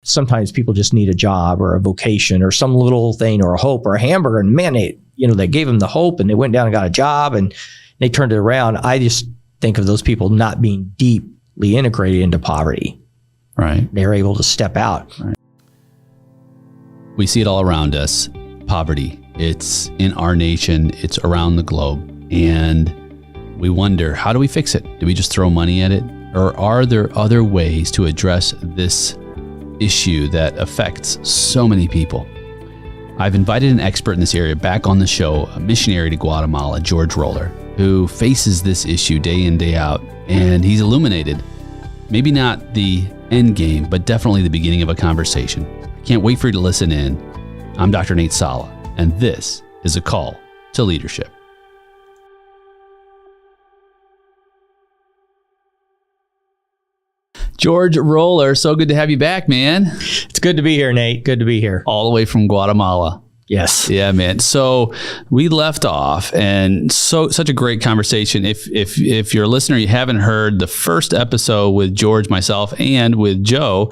sometimes people just need a job or a vocation or some little thing or a hope or a hamburger. And man, they gave them the hope and they went down and got a job and they turned it around. I just think of those people not being deeply integrated into poverty. Right. They're able to step out. Right. We see it all around us. Poverty. It's in our nation. It's around the globe. And we wonder, how do we fix it? Do we just throw money at it? Or are there other ways to address this issue that affects so many people? I've invited an expert in this area back on the show, a missionary to Guatemala, George Roller, who faces this issue day in, day out. And he's illuminated, maybe not the end game, but definitely the beginning of a conversation. Can't wait for you to listen in. I'm Dr. Nate Salah, and this is A Call to Leadership. George Roller, so good to have you back, man. It's good to be here, Nate. Good to be here. All the way from Guatemala. Yes. Yeah, man. So we left off, and such a great conversation. If you're a listener, you haven't heard the first episode with George, myself, and with Joe,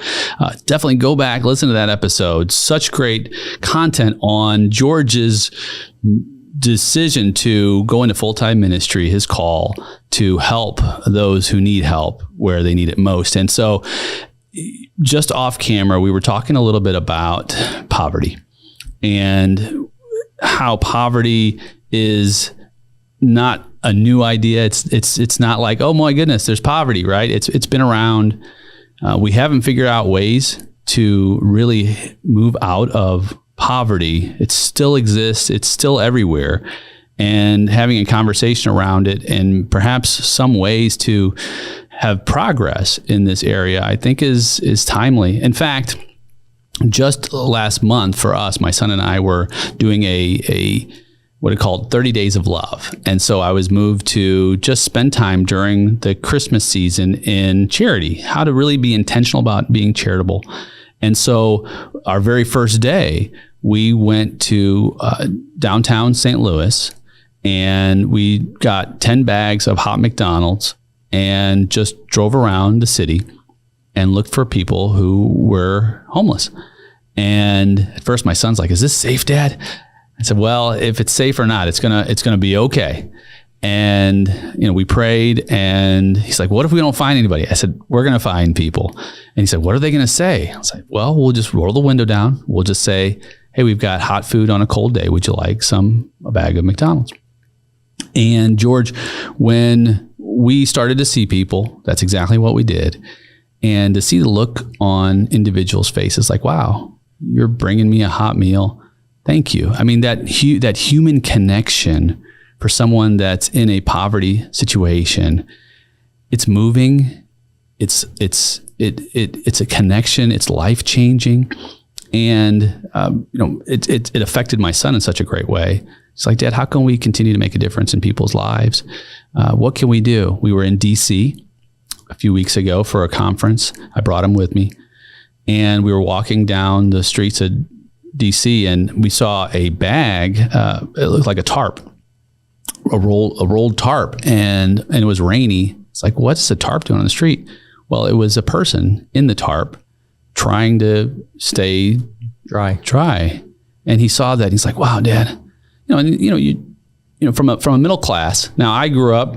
definitely go back, listen to that episode. Such great content on George's decision to go into full-time ministry, his call to help those who need help where they need it most. And so just off camera, we were talking a little bit about poverty. And how poverty is not a new idea. It's not like, oh my goodness, there's poverty, right? It's been around. We haven't figured out ways to really move out of poverty. It still exists. It's still everywhere. And having a conversation around it and perhaps some ways to have progress in this area, I think is timely. In fact, just last month for us, my son and I were doing a what are called 30 Days of Love. And so I was moved to just spend time during the Christmas season in charity, how to really be intentional about being charitable. And so our very first day, we went to downtown St. Louis and we got 10 bags of hot McDonald's and just drove around the city and looked for people who were homeless. And at first my son's like, is this safe, Dad? I said, well, if it's safe or not, it's gonna be okay. And, we prayed and he's like, what if we don't find anybody? I said, we're going to find people. And he said, what are they going to say? I was like, well, we'll just roll the window down. We'll just say, hey, we've got hot food on a cold day. Would you like a bag of McDonald's? And George, when we started to see people, that's exactly what we did. And to see the look on individuals' faces, like, wow, you're bringing me a hot meal. Thank you. I mean, that human connection for someone that's in a poverty situation, it's moving. It's a connection. It's life-changing. And, it affected my son in such a great way. It's like, Dad, how can we continue to make a difference in people's lives? What can we do? We were in DC a few weeks ago for a conference. I brought him with me. And we were walking down the streets of DC and we saw a bag. It looked like a tarp, a rolled tarp. And it was rainy. It's like, what's the tarp doing on the street? Well, it was a person in the tarp trying to stay dry. And he saw that. He's like, wow, Dad, from a middle class. Now I grew up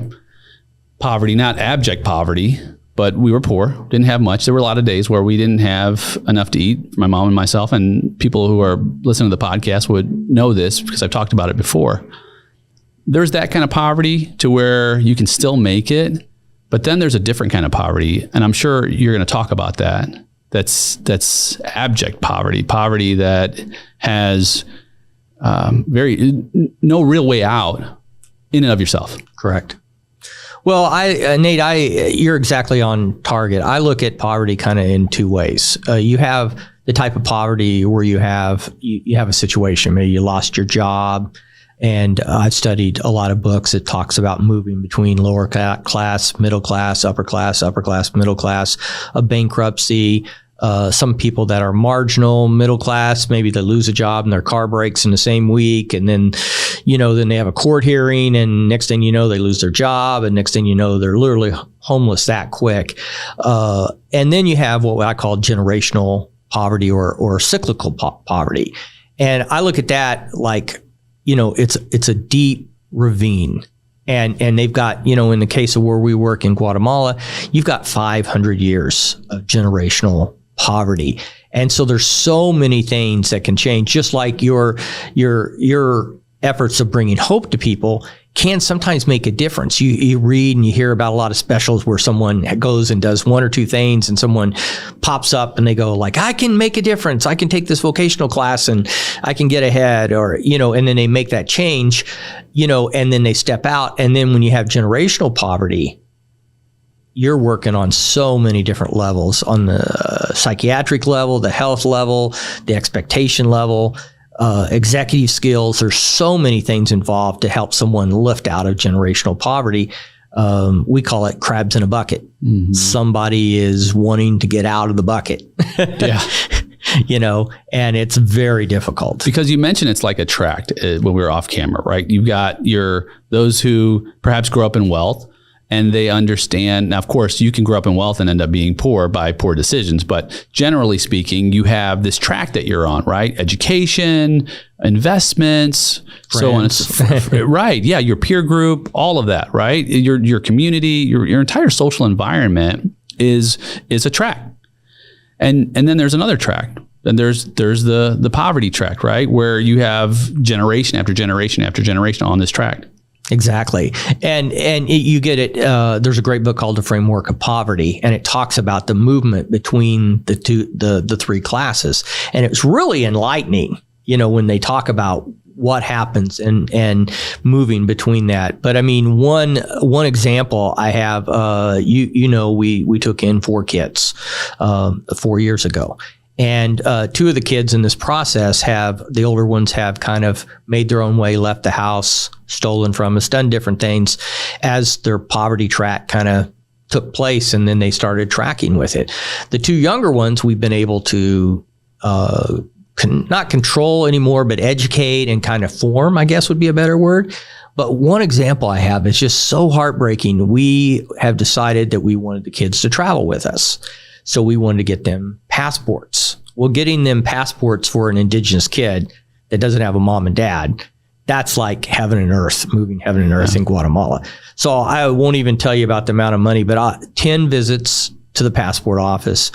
poverty, not abject poverty, but we were poor, didn't have much. There were a lot of days where we didn't have enough to eat, my mom and myself, and people who are listening to the podcast would know this because I've talked about it before. There's that kind of poverty to where you can still make it, but then there's a different kind of poverty, and I'm sure you're going to talk about that. That's abject poverty that has no real way out in and of yourself. Correct. Well, Nate, you're exactly on target. I look at poverty kind of in two ways. You have the type of poverty where you have a situation, maybe you lost your job, and I've studied a lot of books that talks about moving between lower class, middle class, upper class, middle class, a bankruptcy. Some people that are marginal, middle class, maybe they lose a job and their car breaks in the same week. And then, then they have a court hearing and next thing you know, they lose their job. And next thing you know, they're literally homeless that quick. And then you have what I call generational poverty or cyclical poverty. And I look at that like, it's a deep ravine. And they've got, in the case of where we work in Guatemala, you've got 500 years of generational poverty. And so there's so many things that can change, just like your efforts of bringing hope to people can sometimes make a difference. You read and you hear about a lot of specials where someone goes and does one or two things and someone pops up and they go like, I can make a difference. I can take this vocational class and I can get ahead, or, and then they make that change, and then they step out. And then when you have generational poverty, you're working on so many different levels, on the psychiatric level, the health level, the expectation level, executive skills. There's so many things involved to help someone lift out of generational poverty. We call it crabs in a bucket. Mm-hmm. Somebody is wanting to get out of the bucket. Yeah. And it's very difficult. Because you mentioned it's like a tract when we were off camera, right? You've got those who perhaps grow up in wealth, and they understand. Now, of course, you can grow up in wealth and end up being poor by poor decisions. But generally speaking, you have this track that you're on, right? Education, investments, friends. So on. Right. Yeah. Your peer group, all of that, right? Your community, your entire social environment is a track. And then there's another track. And there's the poverty track, right? Where you have generation after generation after generation on this track. Exactly. And you get it. There's a great book called The Framework of Poverty, and it talks about the movement between the three classes. And it's really enlightening, when they talk about what happens and moving between that. But I mean, one example I have, we took in 4 kids 4 years ago. And 2 of the kids in this process the older ones have kind of made their own way, left the house, stolen from us, done different things as their poverty track kind of took place, and then they started tracking with it. The 2 younger ones, we've been able to not control anymore, but educate and kind of form, I guess would be a better word. But one example I have is just so heartbreaking. We have decided that we wanted the kids to travel with us. So we wanted to get them passports. Well, getting them passports for an indigenous kid that doesn't have a mom and dad, that's like heaven and earth, moving heaven and earth in Guatemala. So I won't even tell you about the amount of money, but 10 visits to the passport office,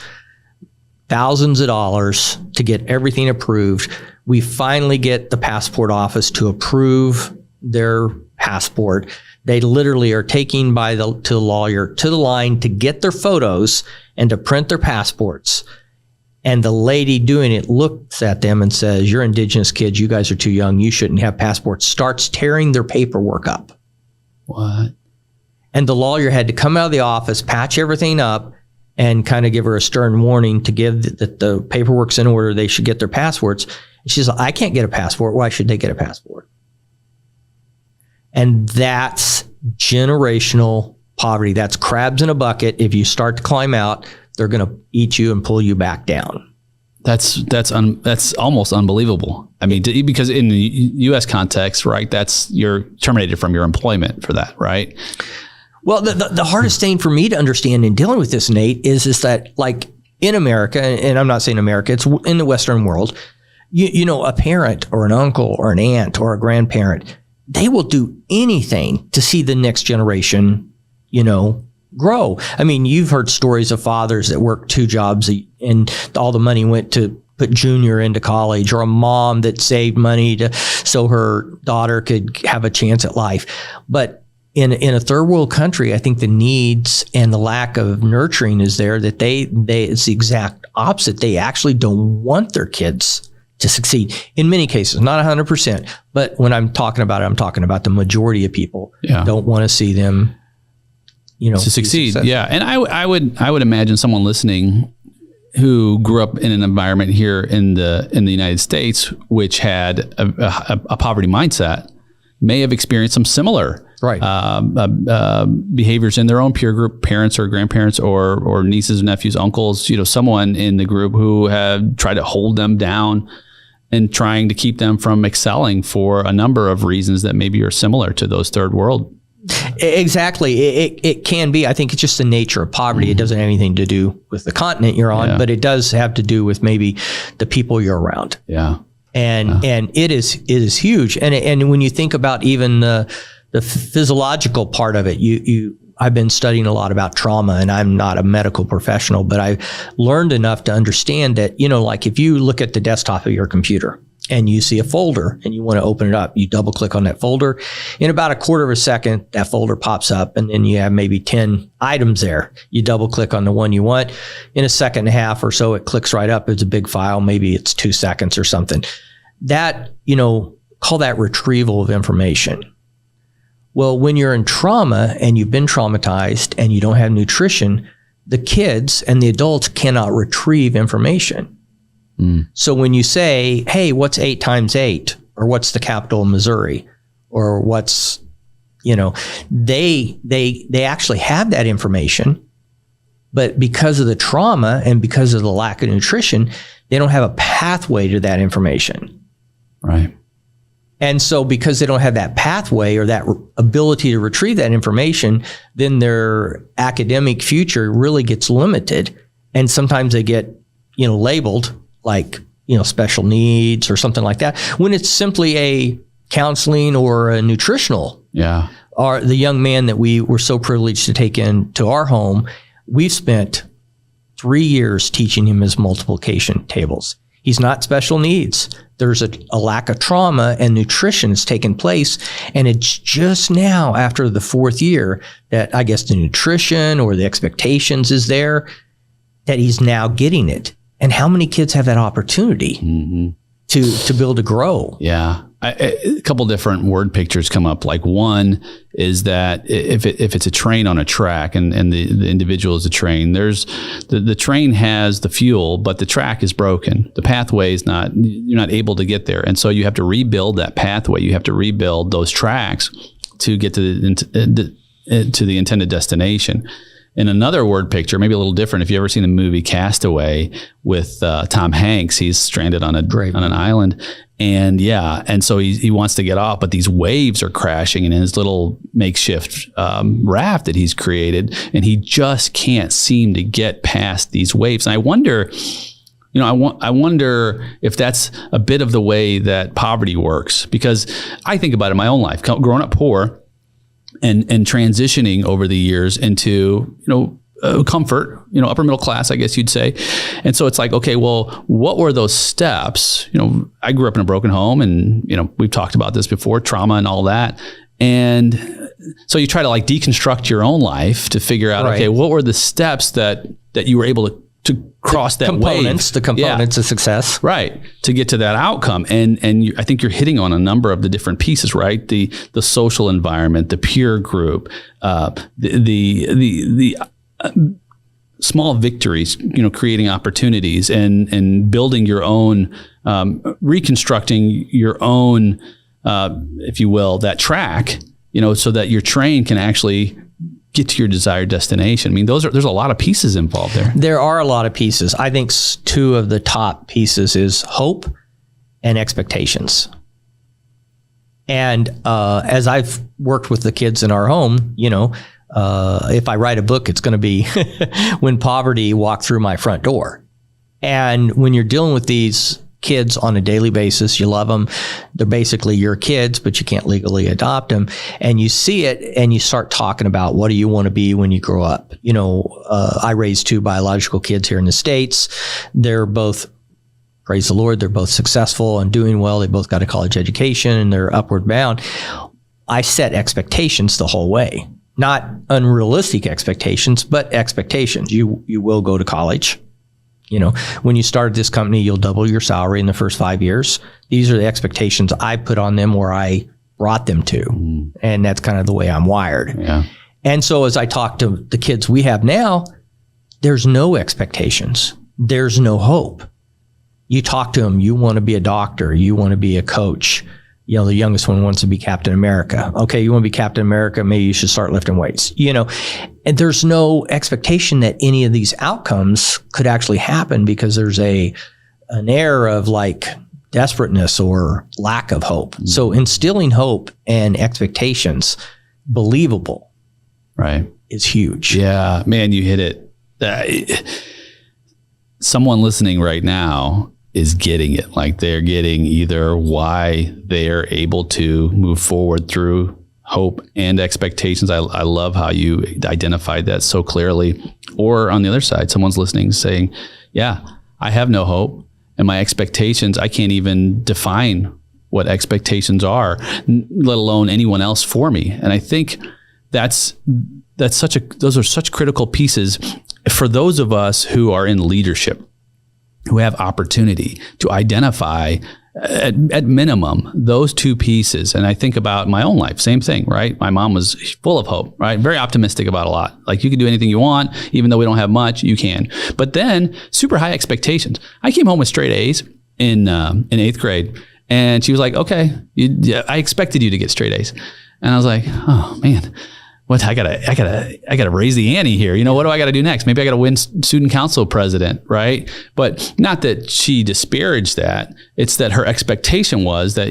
thousands of dollars to get everything approved. We finally get the passport office to approve their passport. They literally are taking to the lawyer to the line to get their photos and to print their passports. And the lady doing it looks at them and says, "You're indigenous kids. You guys are too young. You shouldn't have passports." Starts tearing their paperwork up. What? And the lawyer had to come out of the office, patch everything up, and kind of give her a stern warning to give that the paperwork's in order. They should get their passports. And she's like, "I can't get a passport. Why should they get a passport?" And that's generational poverty. That's crabs in a bucket. If you start to climb out, they're going to eat you and pull you back down. That's almost unbelievable. I mean, because in the U.S. context, right, you're terminated from your employment for that, right? Well, the hardest thing for me to understand in dealing with this, Nate, is that like in America, and I'm not saying America, it's in the Western world, a parent or an uncle or an aunt or a grandparent, they will do anything to see the next generation, grow. I mean, you've heard stories of fathers that worked 2 jobs and all the money went to put junior into college, or a mom that saved money so her daughter could have a chance at life. But in a third world country, I think the needs and the lack of nurturing is there, that it's the exact opposite. They actually don't want their kids to succeed in many cases, not 100%. But when I'm talking about it, I'm talking about the majority of people don't want to see them, to succeed. Yeah. And I would imagine someone listening who grew up in an environment here in the United States, which had a poverty mindset, may have experienced some similar behaviors in their own peer group, parents or grandparents or nieces, nephews, uncles, someone in the group who had tried to hold them down and trying to keep them from excelling for a number of reasons that maybe are similar to those third world Exactly. It can be. I think it's just the nature of poverty. It doesn't have anything to do with the continent you're on, but it does have to do with maybe the people you're around. Yeah. And it is huge. And when you think about even the physiological part of it, I've been studying a lot about trauma, and I'm not a medical professional, but I've learned enough to understand that, like if you look at the desktop of your computer and you see a folder and you want to open it up, you double click on that folder. In about a quarter of a second, that folder pops up, and then you have maybe 10 items there. You double click on the one you want. In a second and a half or so, it clicks right up. It's a big file. Maybe it's 2 seconds or something. That, call that retrieval of information. Well, when you're in trauma and you've been traumatized and you don't have nutrition, the kids and the adults cannot retrieve information. So when you say, hey, what's 8 times 8? Or what's the capital of Missouri? Or what's, they actually have that information, but because of the trauma and because of the lack of nutrition, they don't have a pathway to that information. Right. And so because they don't have that pathway or that ability to retrieve that information, then their academic future really gets limited. And sometimes they get, labeled like, special needs or something like that, when it's simply a counseling or a nutritional. Yeah. Or the young man that we were so privileged to take into our home, we've spent 3 years teaching him his multiplication tables. He's not special needs. There's a lack of trauma, and nutrition has taken place. And it's just now, after the 4th year, that I guess the nutrition or the expectations is there, that he's now getting it. And how many kids have that opportunity to be able to grow? Yeah. A couple different word pictures come up. Like one is that if it's a train on a track and the individual is a train, there's the train has the fuel, but the track is broken. The pathway is you're not able to get there. And so you have to rebuild that pathway. You have to rebuild those tracks to get to the intended destination. In another word picture, maybe a little different, if you've ever seen the movie Castaway with Tom Hanks, he's stranded on an island. And so he wants to get off, but these waves are crashing in his little makeshift raft that he's created, and he just can't seem to get past these waves. And I wonder, I wonder if that's a bit of the way that poverty works, because I think about it in my own life, growing up poor, and transitioning over the years into, comfort, upper middle class, I guess you'd say. And so it's like, okay, well, what were those steps? I grew up in a broken home, and, we've talked about this before, trauma and all that. And so you try to deconstruct your own life to figure out, okay, what were the steps that you were able to cross that wave. The components of success. Right. To get to that outcome. And I think you're hitting on a number of the different pieces, right? The social environment, the peer group, the small victories, creating opportunities and building your own, reconstructing your own, if you will, that track, so that your train can actually get to your desired destination. I mean, there's a lot of pieces involved there. There are a lot of pieces. I think 2 of the top pieces is hope and expectations. And as I've worked with the kids in our home, if I write a book, it's going to be When Poverty Walked Through My Front Door. And when you're dealing with these kids on a daily basis, you love them. They're basically your kids, but you can't legally adopt them. And you see it and you start talking about, what do you want to be when you grow up? I raised 2 biological kids here in the States. They're both, praise the Lord, they're both successful and doing well. They both got a college education and they're upward bound. I set expectations the whole way. Not unrealistic expectations, but expectations. You will go to college. When you started this company, you'll double your salary in the first 5 years. These are the expectations I put on them, or I brought them to. And that's kind of the way I'm wired. Yeah. And so as I talk to the kids we have now, there's no expectations. There's no hope. You talk to them, you want to be a doctor, you want to be a coach. The youngest one wants to be Captain America. Okay, you want to be Captain America, maybe you should start lifting weights. And there's no expectation that any of these outcomes could actually happen, because there's an air of desperateness or lack of hope. So instilling hope and expectations believable, right, is huge. Yeah, man, you hit it. Someone listening right now is getting it. Like they're getting either why they're able to move forward through hope and expectations. I love how you identified that so clearly. Or on the other side, someone's listening saying, yeah, I have no hope and my expectations, I can't even define what expectations are, let alone anyone else for me. And I think those are such critical pieces for those of us who are in leadership, who have opportunity to identify at minimum those two pieces. And I think about my own life, same thing, right? My mom was full of hope, right? Very optimistic about a lot. Like you can do anything you want, even though we don't have much, you can. But then super high expectations. I came home with straight A's in 8th grade, and she was like, "Okay, I expected you to get straight A's," and I was like, "Oh man." What I gotta raise the ante here. You know, what do I gotta do next? Maybe I gotta win student council president, right? But not that she disparaged that. It's that her expectation was that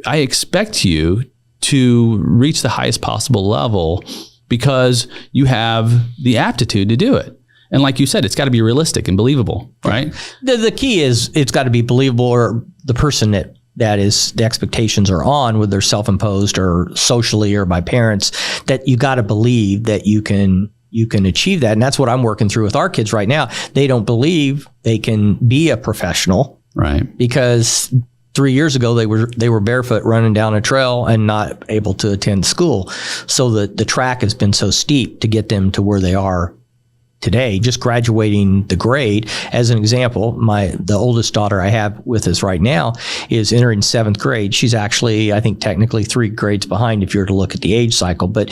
I expect you to reach the highest possible level because you have the aptitude to do it. And like you said, it's got to be realistic and believable, right? The key is it's got to be believable, or the person that is the expectations are on, whether they're self-imposed or socially or by parents, that you got to believe that you can achieve that. And that's what I'm working through with our kids right now. They don't believe they can be a professional, right? Because 3 years ago they were barefoot running down a trail and not able to attend school. So the track has been so steep to get them to where they are today, just graduating the grade. As an example, the oldest daughter I have with us right now is entering 7th grade. She's actually, I think, technically 3 grades behind if you were to look at the age cycle, but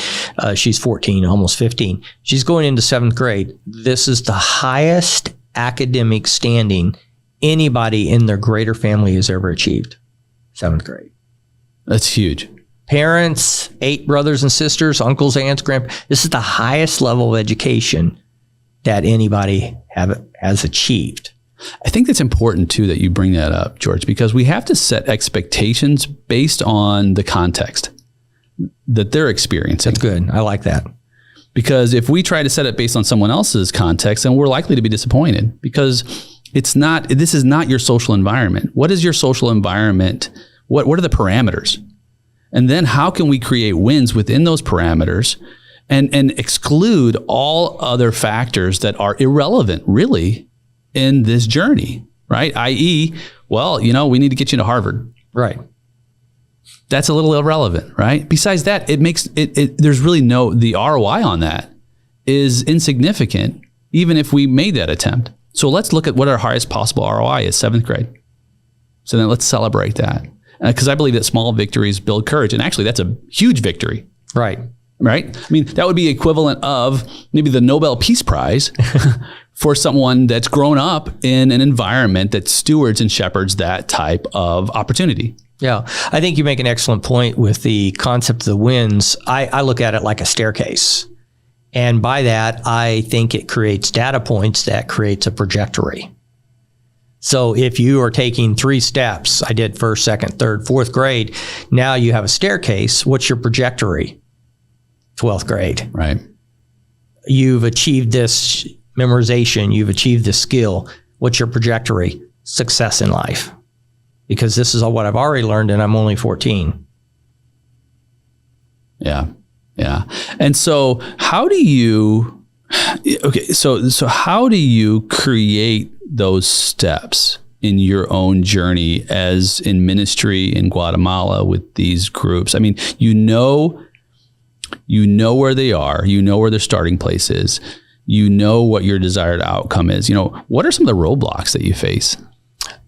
she's 14, almost 15. She's going into 7th grade. This is the highest academic standing anybody in their greater family has ever achieved. 7th grade. That's huge. Parents, 8 brothers and sisters, uncles, aunts, grandparents. This is the highest level of education that anybody has achieved. I think that's important too that you bring that up, George, because we have to set expectations based on the context that they're experiencing. That's good. I like that. Because if we try to set it based on someone else's context, then we're likely to be disappointed, because this is not your social environment. What is your social environment? What are the parameters? And then how can we create wins within those parameters and exclude all other factors that are irrelevant really in this journey, right? i.e., well, we need to get you to Harvard. Right. That's a little irrelevant, right? Besides that, it makes there's really the ROI on that is insignificant, even if we made that attempt. So let's look at what our highest possible ROI is, 7th grade. So then let's celebrate that. Because I believe that small victories build courage. And actually, that's a huge victory. Right. Right? I mean, that would be equivalent of maybe the Nobel Peace Prize for someone that's grown up in an environment that stewards and shepherds that type of opportunity. Yeah. I think you make an excellent point with the concept of the wins. I look at it like a staircase. And by that, I think it creates data points that creates a trajectory. So if you are taking 3 steps, I did 1st, 2nd, 3rd, 4th grade, now you have a staircase. What's your trajectory? 12th grade. Right. You've achieved this memorization. You've achieved this skill. What's your trajectory? Success in life. Because this is all what I've already learned and I'm only 14. Yeah. Yeah. And so how do you create those steps in your own journey as in ministry in Guatemala with these groups? I mean, you know where they are, where their starting place is, what your desired outcome is. What are some of the roadblocks that you face?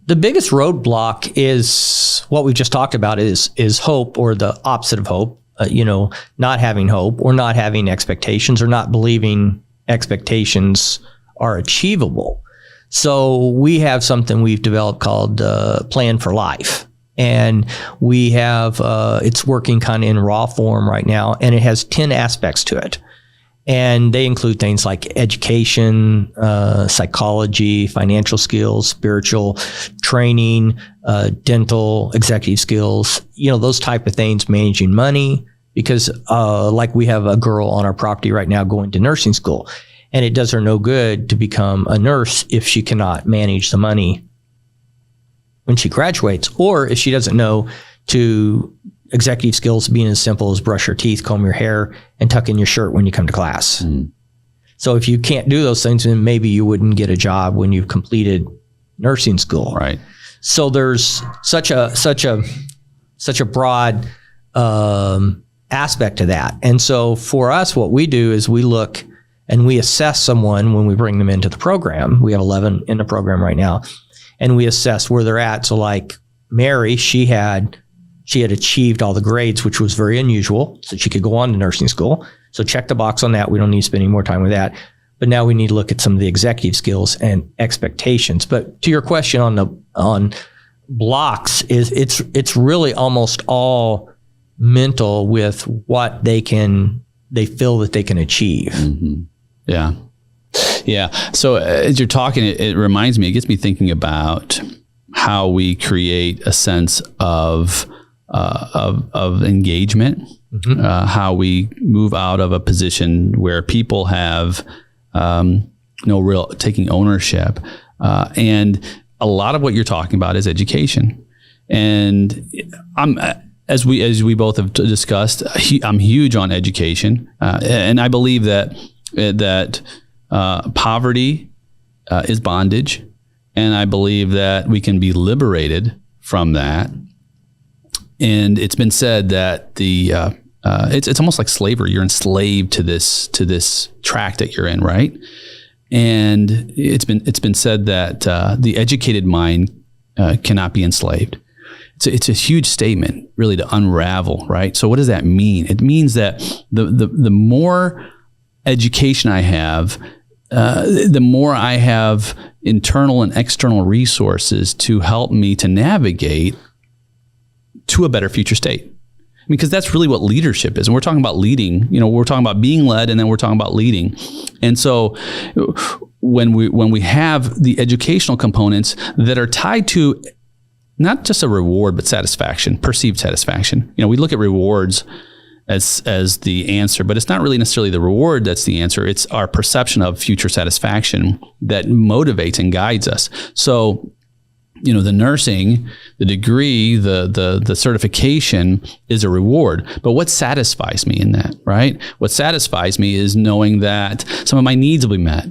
The biggest roadblock is what we just talked about is hope, or the opposite of hope, not having hope, or not having expectations, or not believing expectations are achievable. So we have something we've developed called Plan for Life. And we have, it's working kind of in raw form right now, and it has 10 aspects to it. And they include things like education, psychology, financial skills, spiritual training, dental, executive skills, those type of things, managing money, because like we have a girl on our property right now going to nursing school, and it does her no good to become a nurse if she cannot manage the money when she graduates, or if she doesn't know to executive skills being as simple as brush your teeth, comb your hair, and tuck in your shirt when you come to class. So if you can't do those things, then maybe you wouldn't get a job when you've completed nursing school. Right. So there's such a broad aspect to that. And so for us, what we do is we look and we assess someone when we bring them into the program. We have 11 in the program right now, and we assess where they're at. So like Mary, she had achieved all the grades, which was very unusual, so she could go on to nursing school. So check the box on that. We don't need to spend any more time with that. But now we need to look at some of the executive skills and expectations. But to your question on blocks, it's really almost all mental with what they feel that they can achieve. Mm-hmm. Yeah. Yeah. So as you're talking, it reminds me, it gets me thinking about how we create a sense of engagement, how we move out of a position where people have no real taking ownership. And a lot of what you're talking about is education. And as we both have discussed, I'm huge on education. And I believe that poverty is bondage. And I believe that we can be liberated from that. And it's been said that it's almost like slavery. You're enslaved to this track that you're in, right? And it's been said that the educated mind cannot be enslaved. It's a huge statement, really, to unravel, right? So what does that mean? It means that the more education I have, the more I have internal and external resources to help me to navigate to a better future state. Because that's really what leadership is. And we're talking about leading, we're talking about being led, and then we're talking about leading. And so when we have the educational components that are tied to not just a reward, but satisfaction, perceived satisfaction. We look at rewards as the answer, but it's not really necessarily the reward that's the answer. It's our perception of future satisfaction that motivates and guides us. So, the nursing, the degree, the certification is a reward. But what satisfies me in that, right? What satisfies me is knowing that some of my needs will be met.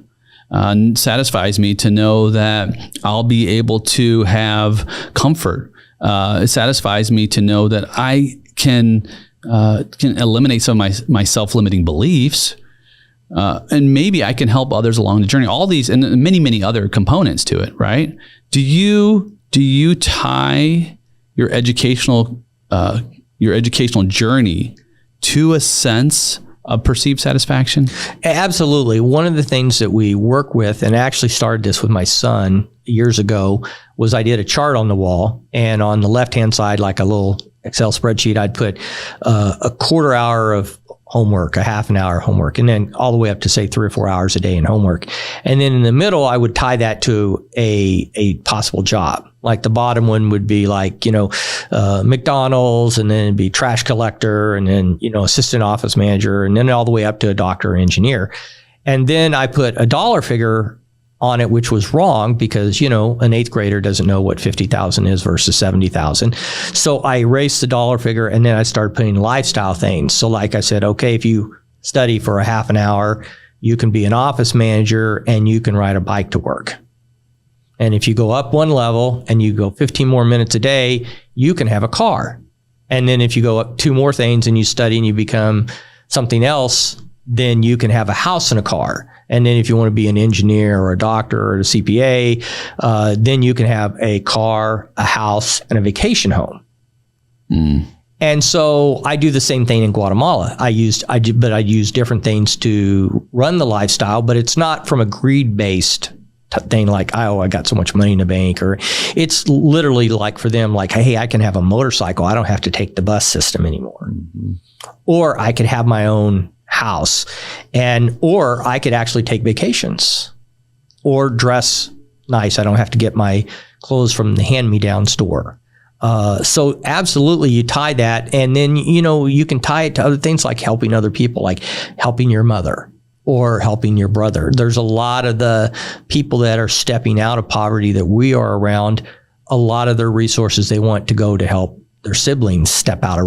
Satisfies me to know that I'll be able to have comfort. It satisfies me to know that I can eliminate some of my self-limiting beliefs, and maybe I can help others along the journey. All these and many, many other components to it, right? Do you tie your educational journey to a sense of perceived satisfaction? Absolutely. One of the things that we work with, and I actually started this with my son years ago, was I did a chart on the wall, and on the left-hand side, like a little Excel spreadsheet, I'd put a quarter hour of homework, a half an hour homework, and then all the way up to say 3 or 4 hours a day in homework. And then in the middle, I would tie that to a possible job. Like the bottom one would be like, McDonald's, and then it'd be trash collector, and then, assistant office manager, and then all the way up to a doctor or engineer. And then I put a dollar figure on it, which was wrong because, an eighth grader doesn't know what 50,000 is versus 70,000. So I erased the dollar figure, and then I started putting lifestyle things. So like I said, okay, if you study for a half an hour, you can be an office manager and you can ride a bike to work. And if you go up one level and you go 15 more minutes a day, you can have a car. And then if you go up 2 more things and you study and you become something else, then you can have a house and a car. And then if you want to be an engineer or a doctor or a CPA, then you can have a car, a house, and a vacation home. And so I do the same thing in Guatemala. I use different things to run the lifestyle, but it's not from a greed-based thing like, I got so much money in the bank, or it's literally like for them, like, hey, I can have a motorcycle. I don't have to take the bus system anymore. Or I could have my own house, or I could actually take vacations or dress nice. I don't have to get my clothes from the hand-me-down store. So absolutely you tie that, and then, you can tie it to other things like helping other people, like helping your mother or helping your brother. There's a lot of the people that are stepping out of poverty that we are around. A lot of their resources they want to go to help their siblings step out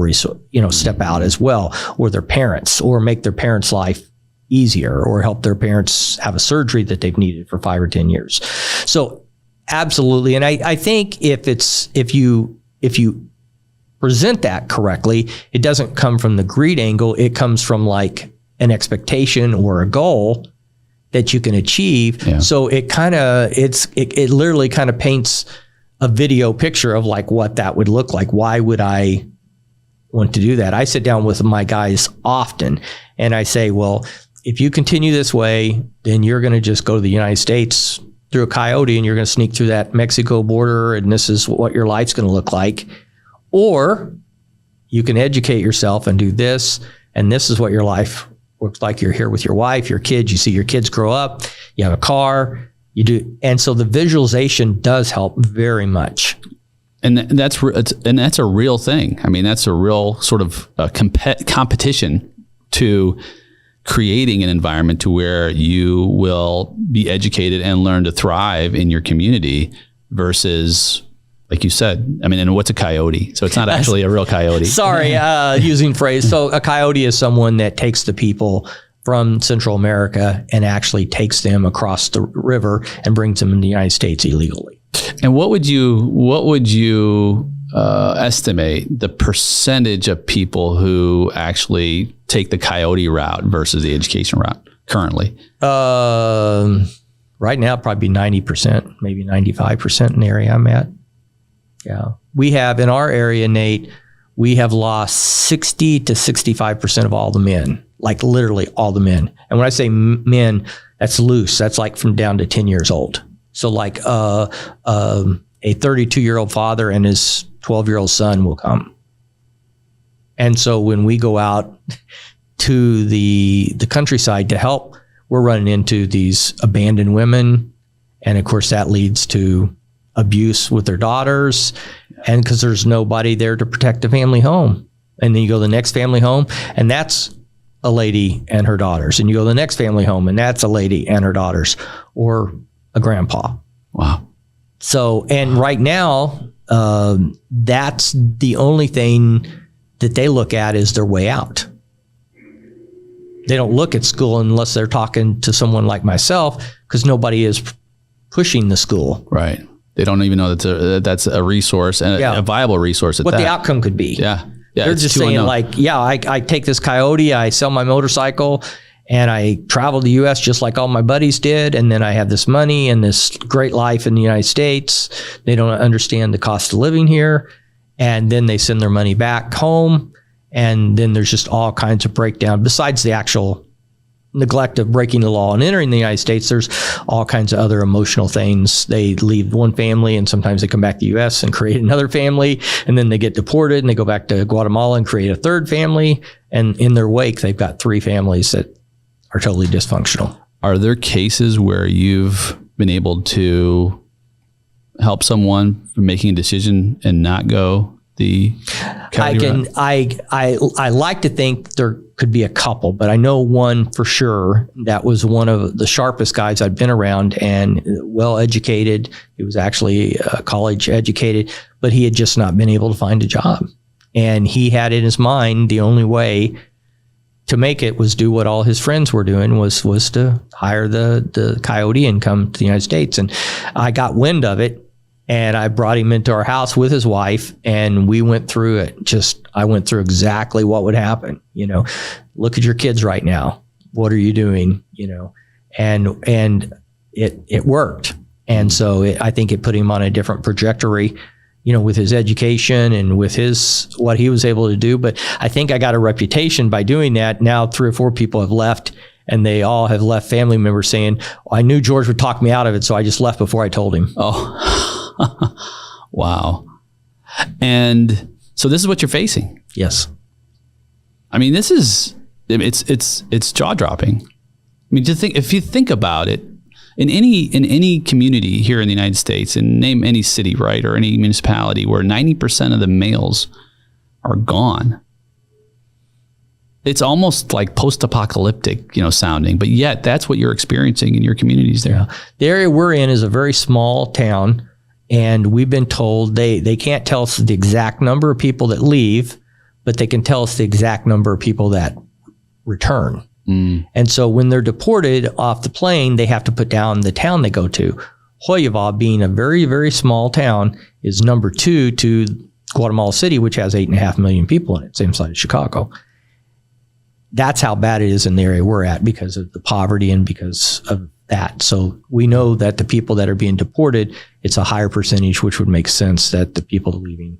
step out as well, or their parents, or make their parents' life easier, or help their parents have a surgery that they've needed for 5 or 10 years. So absolutely. And I think if you present that correctly, it doesn't come from the greed angle. It comes from like an expectation or a goal that you can achieve. Yeah. So it literally kind of paints a video picture of like what that would look like. Why would I want to do that? I sit down with my guys often and I say, well, if you continue this way, then you're going to just go to the United States through a coyote and you're going to sneak through that Mexico border, and this is what your life's going to look like. Or you can educate yourself and do this, and this is what your life looks like. You're here with your wife, your kids, you see your kids grow up, you have a car, you do. And so the visualization does help very much. And that's a real thing. I mean, that's a real sort of competition to creating an environment to where you will be educated and learn to thrive in your community versus, like you said, I mean, and what's a coyote? So it's not actually a real coyote. Sorry, using phrase. So a coyote is someone that takes the people from Central America and actually takes them across the river and brings them in the United States illegally. And what would you estimate the percentage of people who actually take the coyote route versus the education route currently? Right now, probably 90%, maybe 95% in the area I'm at. Yeah. We have in our area, Nate, we have lost 60 to 65% of all the men, like literally all the men. And when I say men, that's loose. That's like from down to 10 years old. So like a 32-year-old father and his 12-year-old son will come. And so when we go out to the countryside to help, we're running into these abandoned women. And of course that leads to abuse with their daughters, and because there's nobody there to protect the family home. And then you go to the next family home, and that's a lady and her daughters. And you go to the next family home, and that's a lady and her daughters, or a grandpa. Wow. So, and right now, that's the only thing that they look at is their way out. They don't look at school unless they're talking to someone like myself, because nobody is pushing the school. Right. They don't even know that's a resource and a viable resource. What the outcome could be. Yeah. They're just saying like, I take this coyote, I sell my motorcycle, and I travel the U.S. just like all my buddies did. And then I have this money and this great life in the United States. They don't understand the cost of living here. And then they send their money back home. And then there's just all kinds of breakdown. Besides the actual neglect of breaking the law and entering the United States, there's all kinds of other emotional things. They leave one family and sometimes they come back to the U.S. and create another family, and then they get deported and they go back to Guatemala and create a third family. And in their wake, they've got 3 families that are totally dysfunctional. Are there cases where you've been able to help someone from making a decision and not go the coyote route? I like to think there could be a couple, but I know one for sure that was one of the sharpest guys I've been around, and well educated. He was actually college educated, but he had just not been able to find a job. And he had in his mind the only way to make it was do what all his friends were doing, was to hire the coyote and come to the United States. And I got wind of it, and I brought him into our house with his wife, and we went through it. I went through exactly what would happen. Look at your kids right now. What are you doing? And it worked. And so I think it put him on a different trajectory, with his education and with what he was able to do. But I think I got a reputation by doing that. Now 3 or 4 people have left, and they all have left family members saying, I knew George would talk me out of it, so I just left before I told him. Oh, wow. And so this is what you're facing. Yes. I mean, it's jaw dropping. I mean, if you think about it, in any community here in the United States, and name any city, right, or any municipality where 90% of the males are gone. It's almost like post-apocalyptic, sounding, but yet that's what you're experiencing in your communities there. Yeah. The area we're in is a very small town, and we've been told they can't tell us the exact number of people that leave, but they can tell us the exact number of people that return. And so when they're deported off the plane, they have to put down the town they go to. Hoyova, being a very, very small town, is number 2 to Guatemala City, which has 8.5 million people in it, same size as Chicago. That's how bad it is in the area we're at because of the poverty and because of that. So we know that the people that are being deported, it's a higher percentage, which would make sense that the people leaving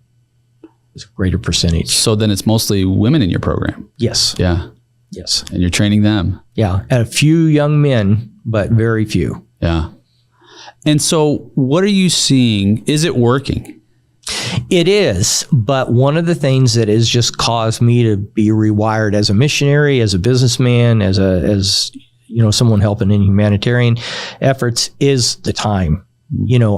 is a greater percentage. So then it's mostly women in your program. Yes. Yeah. Yes. And you're training them. Yeah. And a few young men, but very few. Yeah. And so what are you seeing? Is it working? It is. But one of the things that has just caused me to be rewired as a missionary, as a businessman, as someone helping in humanitarian efforts is the time.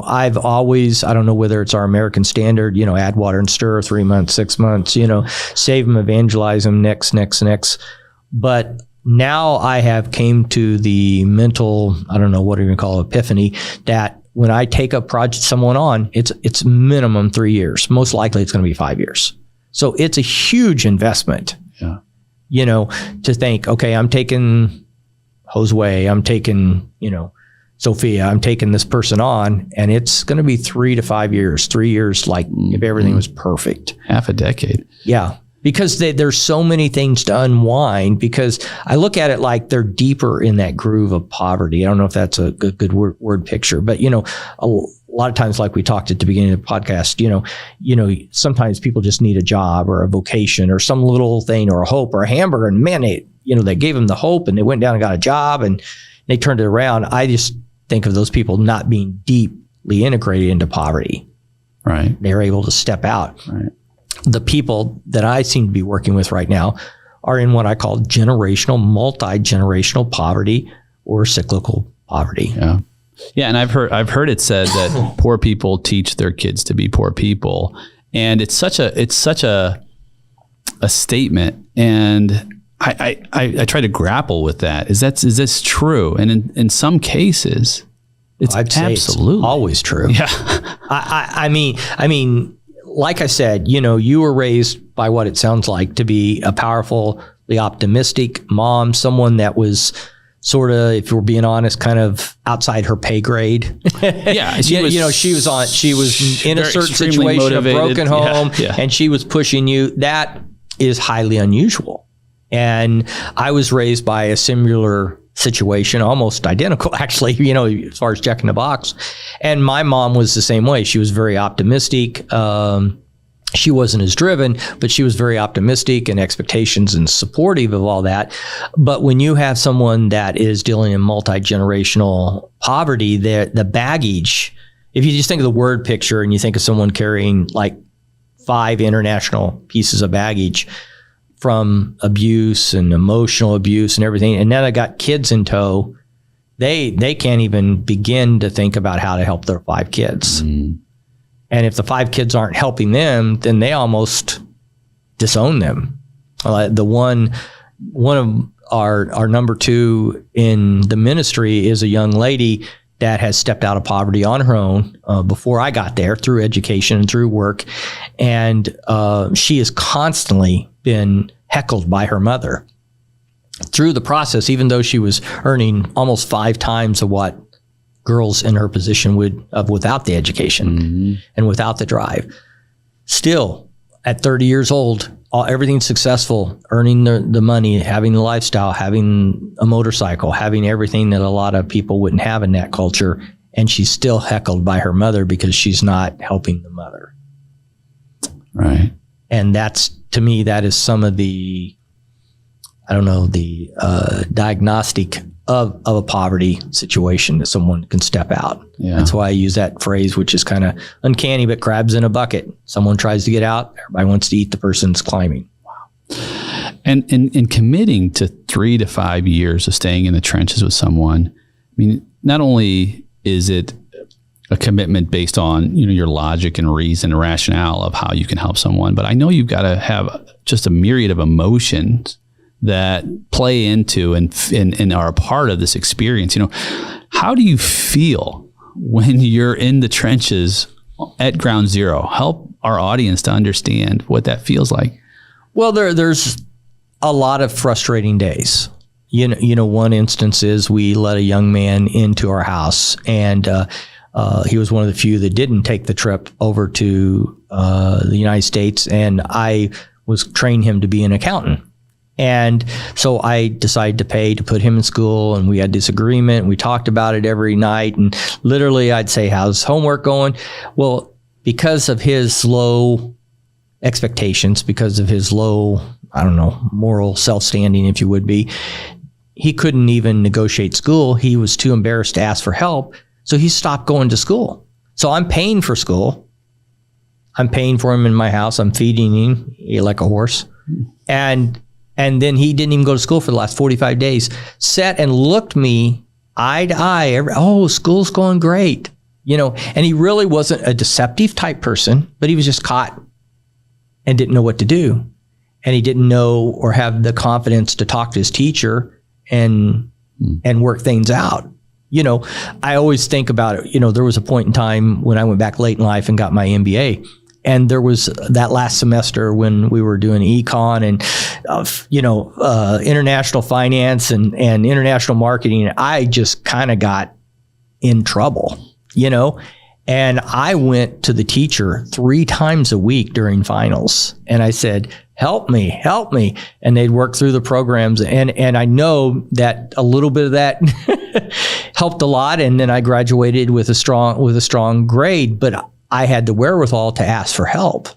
I've always, I don't know whether it's our American standard, add water and stir, 3 months, 6 months, save them, evangelize them, next. But now I have came to the mental, I don't know what you call it, epiphany, that when I take a project, someone on, it's minimum 3 years. Most likely it's going to be 5 years. So it's a huge investment, to think, okay, I'm taking Josue, I'm taking, Sophia, I'm taking this person on, and it's going to be 3 to 5 years, 3 years, like if everything was perfect. Half a decade. Yeah. Because there's so many things to unwind, because I look at it like they're deeper in that groove of poverty. I don't know if that's a good word picture, but, a lot of times, like we talked at the beginning of the podcast, sometimes people just need a job or a vocation or some little thing or a hope or a hamburger. And man, they gave them the hope and they went down and got a job and they turned it around. I just think of those people not being deeply integrated into poverty. Right. They're able to step out. Right. The people that I seem to be working with right now are in what I call generational, multi-generational poverty or cyclical poverty. Yeah. Yeah. And I've heard it said that poor people teach their kids to be poor people. And it's such a statement. And I try to grapple with that. Is this true? And in some cases, it's absolutely it's always true. Yeah. I mean, like I said, you were raised by what it sounds like to be a powerfully optimistic mom, someone that was sort of, if we're being honest, kind of outside her pay grade. Yeah. She was in a certain situation, motivated, a broken home, and she was pushing you. That is highly unusual. And I was raised by a similar situation, almost identical, actually, as far as checking the box. And my mom was the same way. She was very optimistic. She wasn't as driven, but she was very optimistic and expectations and supportive of all that. But when you have someone that is dealing in multi-generational poverty, the baggage, if you just think of the word picture and you think of someone carrying like 5 international pieces of baggage from abuse and emotional abuse and everything, and now they got kids in tow, they can't even begin to think about how to help their 5 kids. Mm. And if the 5 kids aren't helping them, then they almost disown them. One of our number 2 in the ministry is a young lady that has stepped out of poverty on her own before I got there, through education and through work. And she has constantly been heckled by her mother through the process, even though she was earning almost 5 times of what girls in her position would without the education and without the drive. Still, at 30 years old, everything's successful, earning the money, having the lifestyle, having a motorcycle, having everything that a lot of people wouldn't have in that culture. And she's still heckled by her mother because she's not helping the mother. Right. And that's, to me, that is some of the, diagnostic of a poverty situation that someone can step out. Yeah. That's why I use that phrase, which is kind of uncanny, but crabs in a bucket. Someone tries to get out, everybody wants to eat the person's climbing. Wow. And in committing to 3 to 5 years of staying in the trenches with someone, mean, not only is it a commitment based on, your logic and reason and rationale of how you can help someone, but I know you've got to have just a myriad of emotions that play into and are a part of this experience. How do you feel when you're in the trenches at ground zero? Help our audience to understand what that feels like. Well, there's a lot of frustrating days. One instance is we let a young man into our house, and he was one of the few that didn't take the trip over to the United States, and I was training him to be an accountant. And so I decided to pay to put him in school, and we had this agreement. We talked about it every night, and literally I'd say, how's homework going? Well, because of his low expectations, because of his low, moral self-standing, if you would be, he couldn't even negotiate school. He was too embarrassed to ask for help. So he stopped going to school. So I'm paying for school. I'm paying for him in my house. I'm feeding him like a horse. And then he didn't even go to school for the last 45 days. Sat and looked me eye to eye. School's going great. And he really wasn't a deceptive type person, but he was just caught and didn't know what to do. And he didn't know or have the confidence to talk to his teacher and work things out. I always think about it. There was a point in time when I went back late in life and got my MBA. And there was that last semester when we were doing econ and, international finance and international marketing. I just kind of got in trouble, and I went to the teacher 3 times a week during finals. And I said, help me. And they'd work through the programs. And I know that a little bit of that helped a lot. And then I graduated with a strong grade, but I had the wherewithal to ask for help.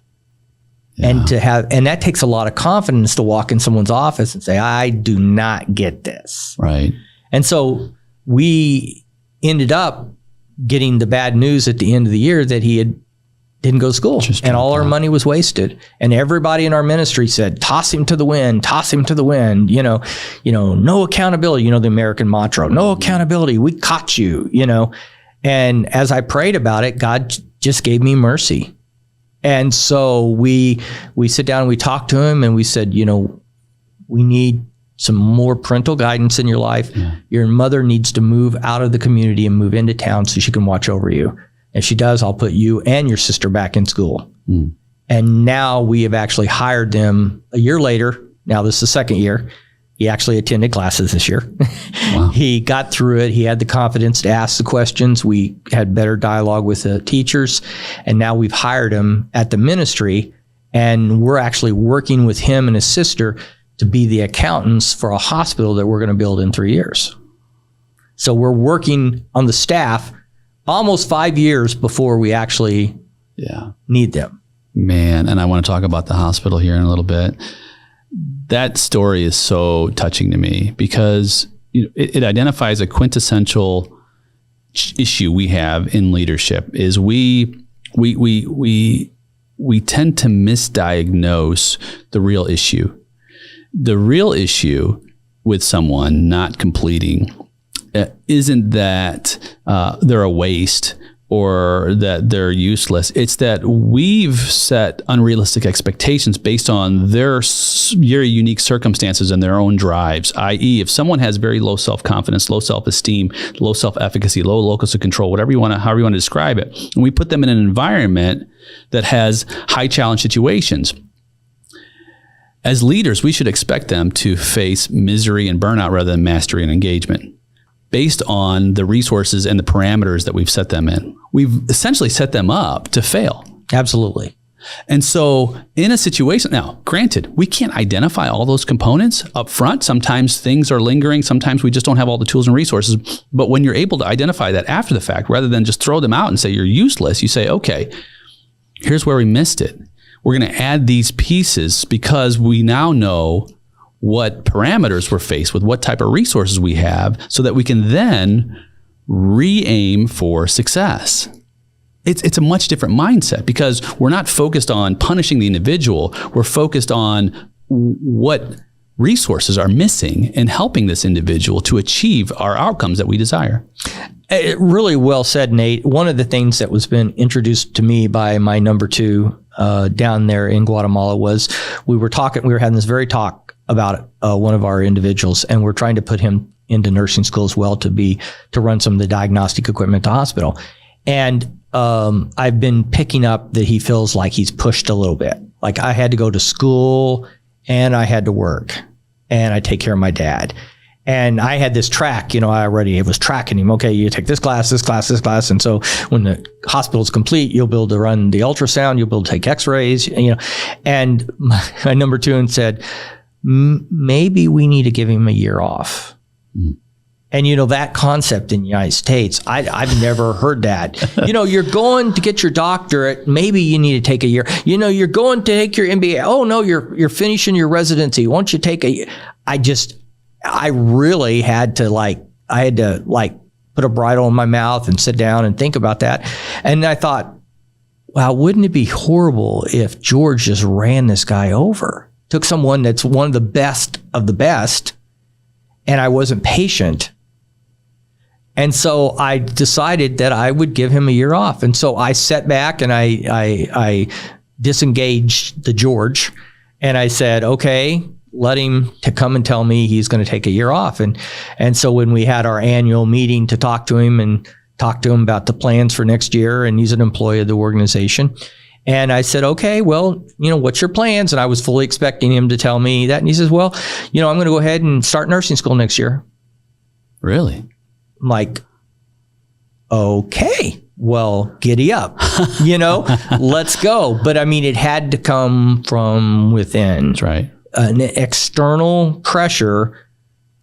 Yeah. And that takes a lot of confidence to walk in someone's office and say, I do not get this. Right. And so we ended up getting the bad news at the end of the year that he didn't go to school, and all our money was wasted. And everybody in our ministry said, toss him to the wind, no accountability, the American mantra, no accountability. We caught you, And as I prayed about it, God just gave me mercy. And so we sit down and we talk to him and we said, we need some more parental guidance in your life. Yeah. Your mother needs to move out of the community and move into town so she can watch over you. If she does, I'll put you and your sister back in school. Mm. And now we have actually hired them a year later. Now this is the second year. He actually attended classes this year. Wow. He got through it. He had the confidence to ask the questions. We had better dialogue with the teachers. And now we've hired him at the ministry. And we're actually working with him and his sister to be the accountants for a hospital that we're going to build in 3 years. So we're working on the staff almost 5 years before we actually need them. Man, and I want to talk about the hospital here in a little bit. That story is so touching to me because it identifies a quintessential issue we have in leadership is we tend to misdiagnose the real issue. The real issue with someone not completing isn't that they're a waste or that they're useless. It's that we've set unrealistic expectations based on their very unique circumstances and their own drives, i.e. if someone has very low self-confidence, low self-esteem, low self-efficacy, low locus of control, however you want to describe it, and we put them in an environment that has high challenge situations. As leaders, we should expect them to face misery and burnout rather than mastery and engagement based on the resources and the parameters that we've set them in. We've essentially set them up to fail. Absolutely. And so in a situation, now, granted, we can't identify all those components up front. Sometimes things are lingering. Sometimes we just don't have all the tools and resources. But when you're able to identify that after the fact, rather than just throw them out and say you're useless, you say, okay, here's where we missed it. We're going to add these pieces because we now know what parameters we're faced with, what type of resources we have, so that we can then re-aim for success. It's a much different mindset because we're not focused on punishing the individual. We're focused on what resources are missing in helping this individual to achieve our outcomes that we desire. Really well said, Nate. One of the things that was been introduced to me by my number 2 down there in Guatemala was we were having this very talk about one of our individuals, and we're trying to put him into nursing school as well to run some of the diagnostic equipment at the hospital. And I've been picking up that he feels like he's pushed a little bit. Like I had to go to school and I had to work and I take care of my dad. And I had this track, I was tracking him. Okay, you take this class, this class, this class. And so when the hospital's complete, you'll be able to run the ultrasound, you'll be able to take x-rays, And my number 2 and said, maybe we need to give him a year off. And, that concept in the United States, I've never heard that. You're going to get your doctorate. Maybe you need to take a year. You're going to take your MBA. Oh, no, you're finishing your residency. Why don't you take a year? I really had to put a bridle in my mouth and sit down and think about that. And I thought, wow, wouldn't it be horrible if George just ran this guy over? Took someone that's one of the best, and I wasn't patient. And so I decided that I would give him a year off. And so I sat back and I disengaged the George, and I said, okay, let him to come and tell me he's going to take a year off. And so when we had our annual meeting to talk to him about the plans for next year, and he's an employee of the organization. And I said, okay, well, what's your plans? And I was fully expecting him to tell me that. And he says, well, I'm going to go ahead and start nursing school next year. Really? I'm like, okay, well, giddy up, let's go. But it had to come from within. That's right. An external pressure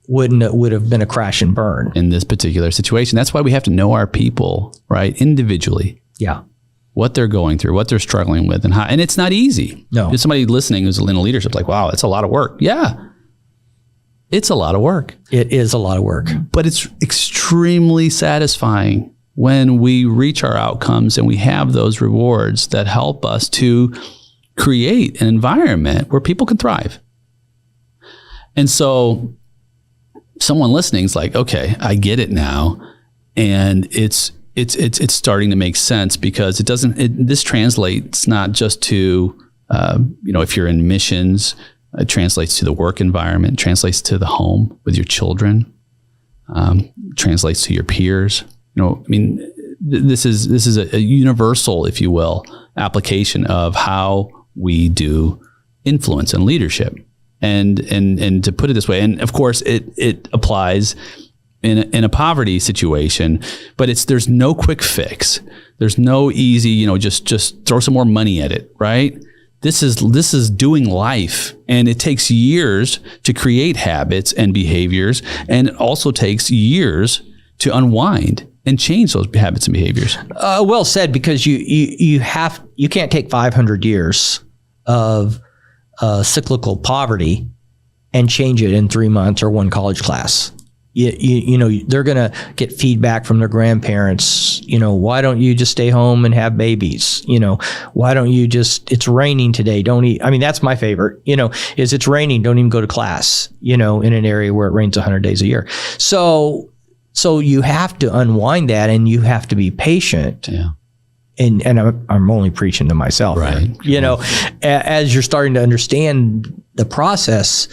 would have been a crash and burn. In this particular situation. That's why we have to know our people, right? Individually. Yeah. What they're going through, what they're struggling with, and it's not easy. No. There's somebody listening who's in a leadership like, wow, it's a lot of work. Yeah. It's a lot of work. It is a lot of work. But it's extremely satisfying when we reach our outcomes and we have those rewards that help us to create an environment where people can thrive. And so someone listening is like, okay, I get it now. And it's starting to make sense because this translates not just to, if you're in missions, it translates to the work environment, translates to the home with your children, translates to your peers. This is a universal, if you will, application of how we do influence and leadership. And to put it this way, and of course it applies in a poverty situation, but there's no quick fix. There's no easy, just throw some more money at it, right? This is doing life, and it takes years to create habits and behaviors, and it also takes years to unwind and change those habits and behaviors. Well said, because you can't take 500 years of cyclical poverty and change it in 3 months or one college class. They're going to get feedback from their grandparents. Why don't you just stay home and have babies? Why don't you it's raining today. Don't eat. That's my favorite, is it's raining. Don't even go to class, in an area where it rains 100 days a year. So you have to unwind that, and you have to be patient. Yeah. And I'm only preaching to myself, right? As you're starting to understand the process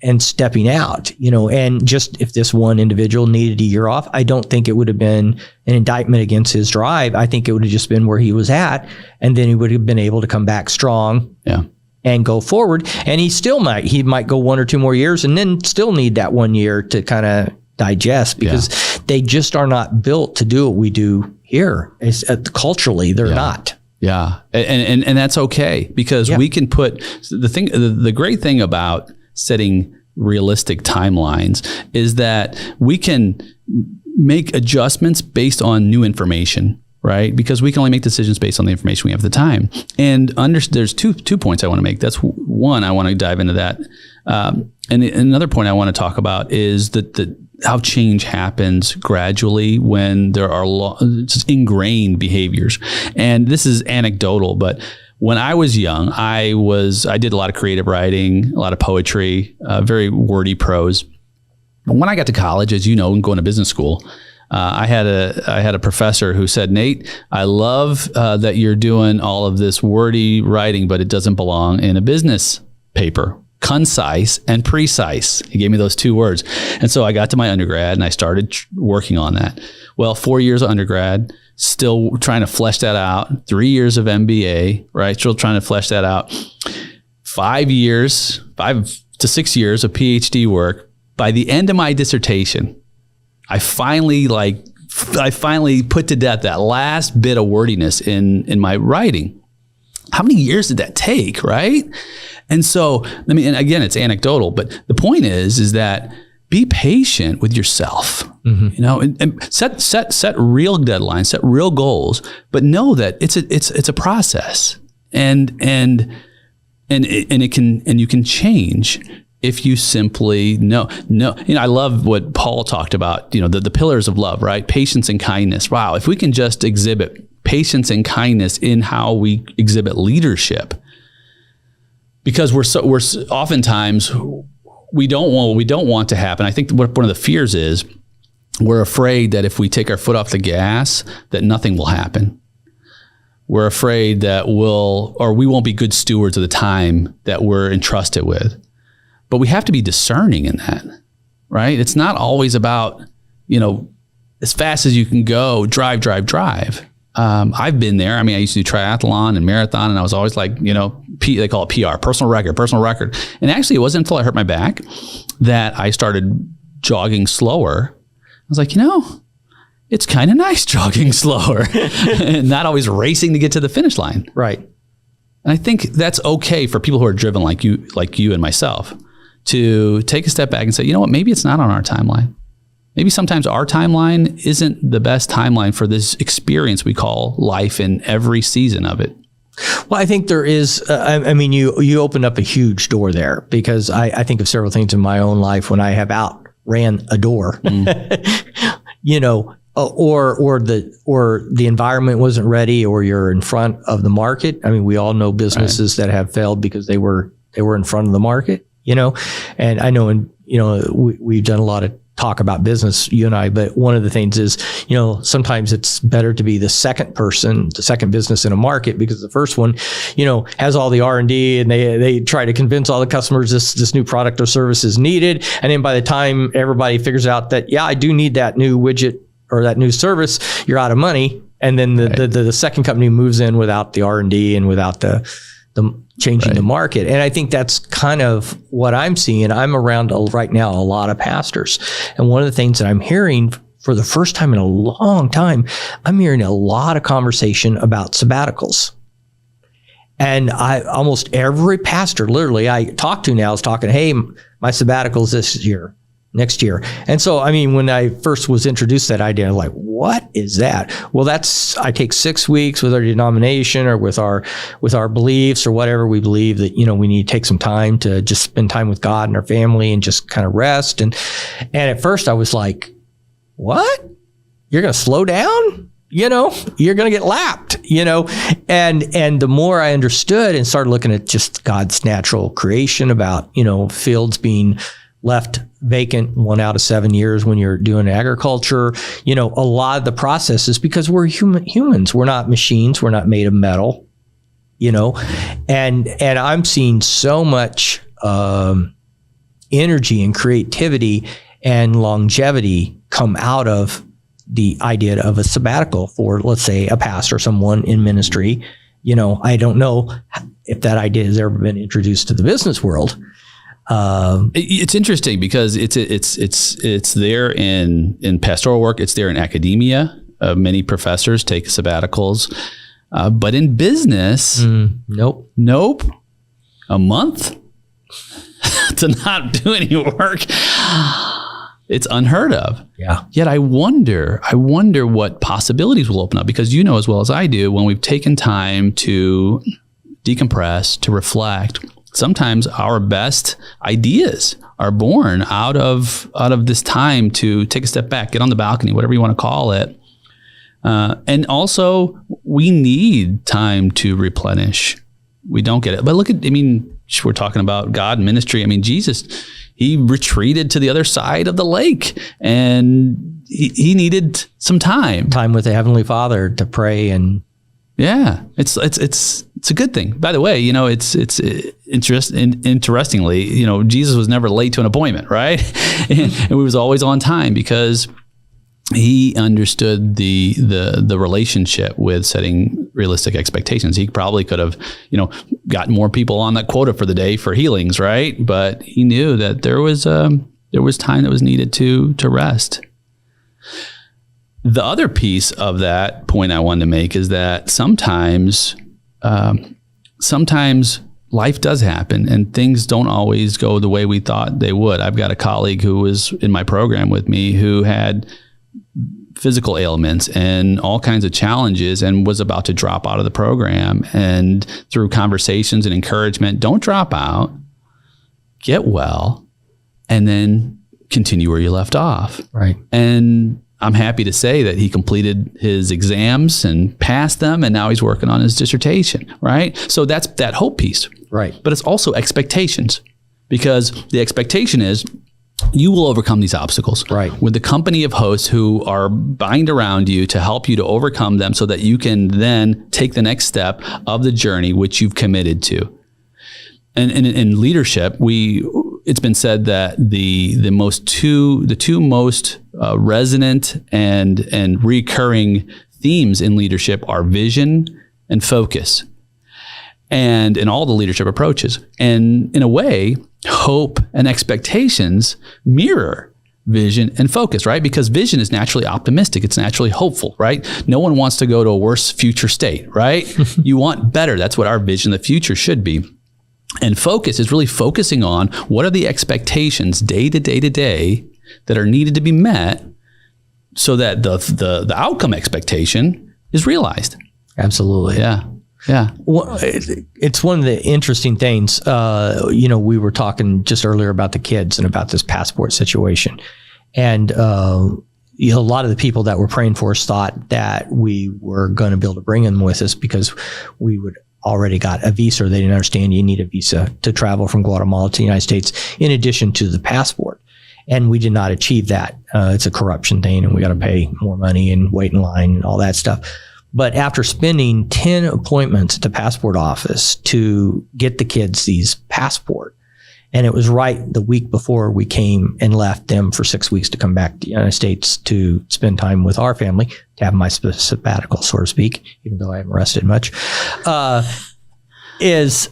and stepping out, and just if this one individual needed a year off, I don't think it would have been an indictment against his drive. I think it would have just been where he was at, and then he would have been able to come back strong. Yeah. And go forward. And he might go 1 or 2 more years and then still need that 1 year to kind of digest, because they just are not built to do what we do here. Culturally, they're not. Yeah. And that's okay, because we can put the great thing about setting realistic timelines is that we can make adjustments based on new information, right? Because we can only make decisions based on the information we have at the time. And there's two points I want to make. That's one, I want to dive into that. And another point I want to talk about is that how change happens gradually when there are just ingrained behaviors. And this is anecdotal, but when I was young, I did a lot of creative writing, a lot of poetry, very wordy prose. But when I got to college, as you know, and going to business school, I had a professor who said, Nate, I love that you're doing all of this wordy writing, but it doesn't belong in a business paper. Concise and precise. He gave me those 2 words. And so I got to my undergrad and I started working on that. Well, 4 years of undergrad, still trying to flesh that out. 3 years of MBA, right? Still trying to flesh that out. 5 to 6 years of PhD work. By the end of my dissertation, I finally put to death that last bit of wordiness in my writing. How many years did that take, right? And so, and again, it's anecdotal, but the point is that be patient with yourself, and set real deadlines, set real goals, but know that it's a process, and you can change if you simply know. I love what Paul talked about, the pillars of love, right? Patience and kindness. Wow. If we can just exhibit patience and kindness in how we exhibit leadership, because we're oftentimes we don't want to happen. I think one of the fears is we're afraid that if we take our foot off the gas, that nothing will happen. We're afraid that we won't be good stewards of the time that we're entrusted with. But we have to be discerning in that, right? It's not always about, as fast as you can go, drive. I've been there. I used to do triathlon and marathon, and I was always like, they call it PR, personal record. And actually, it wasn't until I hurt my back that I started jogging slower. I was like, it's kind of nice jogging slower and not always racing to get to the finish line. Right. And I think that's okay for people who are driven like you and myself to take a step back and say, you know what, maybe it's not on our timeline. Maybe sometimes our timeline isn't the best timeline for this experience we call life in every season of it. Well, I think there is, you opened up a huge door there, because I think of several things in my own life when I have outran a door, or the environment wasn't ready, or you're in front of the market. We all know businesses that have failed because they were in front of the market, and I know, we've done a lot of talk about business, you and I, but one of the things is, sometimes it's better to be the second business in a market, because the first one, has all the R&D and they try to convince all the customers this new product or service is needed. And then by the time everybody figures out that, yeah, I do need that new widget or that new service, you're out of money. And then the second company moves in without the R&D and without the changing the market. And I think that's kind of what I'm seeing. I'm around right now a lot of pastors. And one of the things that I'm hearing for the first time in a long time, I'm hearing a lot of conversation about sabbaticals. And almost every pastor literally I talk to now is talking, hey, my sabbatical's next year. And so, when I first was introduced to that idea, I'm like, what is that? Well, I take 6 weeks with our denomination or with our beliefs or whatever we believe that, we need to take some time to just spend time with God and our family and just kind of rest. And at first I was like, what? You're going to slow down? You're going to get lapped, and the more I understood and started looking at just God's natural creation about, fields being left vacant 1 out of 7 years when you're doing agriculture, a lot of the processes, because we're humans, we're not machines, we're not made of metal, and I'm seeing so much energy and creativity and longevity come out of the idea of a sabbatical for, let's say, a pastor, someone in ministry. I don't know if that idea has ever been introduced to the business world. It's interesting because it's there in pastoral work. It's there in academia. Many professors take sabbaticals, but in business, nope. A month to not do any work. It's unheard of. Yeah. Yet I wonder what possibilities will open up, because as well as I do, when we've taken time to decompress, to reflect, sometimes our best ideas are born out of this time to take a step back, get on the balcony, whatever you want to call it. And also, we need time to replenish. we don't get it. But look at, we're talking about God and ministry. Jesus, he retreated to the other side of the lake, and he needed some time with the Heavenly Father to pray. And yeah, it's a good thing. By the way, it's interestingly, Jesus was never late to an appointment, right? and he was always on time because he understood the relationship with setting realistic expectations. He probably could have, gotten more people on that quota for the day for healings, right? But he knew that there was time that was needed to rest. The other piece of that point I wanted to make is that sometimes life does happen and things don't always go the way we thought they would. I've got a colleague who was in my program with me who had physical ailments and all kinds of challenges and was about to drop out of the program. And through conversations and encouragement, don't drop out, get well, and then continue where you left off. Right. And I'm happy to say that he completed his exams and passed them, and now he's working on his dissertation, right? So that's that hope piece. Right. But it's also expectations, because the expectation is you will overcome these obstacles. Right. With the company of hosts who are bind around you to help you to overcome them so that you can then take the next step of the journey which you've committed to. And in leadership, it's been said that the two most resonant and recurring themes in leadership are vision and focus, and in all the leadership approaches. And in a way, hope and expectations mirror vision and focus, right? Because vision is naturally optimistic. It's naturally hopeful, right? No one wants to go to a worse future state, right? You want better. That's what our vision of the future should be. And focus is really focusing on what are the expectations day to day to day that are needed to be met so that the outcome expectation is realized. Absolutely. Yeah. Yeah. Well, it's one of the interesting things. We were talking just earlier about the kids and about this passport situation. And a lot of the people that were praying for us thought that we were going to be able to bring them with us because we would already got a visa. They didn't understand you need a visa to travel from Guatemala to the United States in addition to the passport. And we did not achieve that. It's a corruption thing, and we got to pay more money and wait in line and all that stuff. But after spending 10 appointments at the passport office to get the kids these passport, and it was right the week before we came and left them for 6 weeks to come back to the United States to spend time with our family, to have my sabbatical, so to speak, even though I haven't rested much, is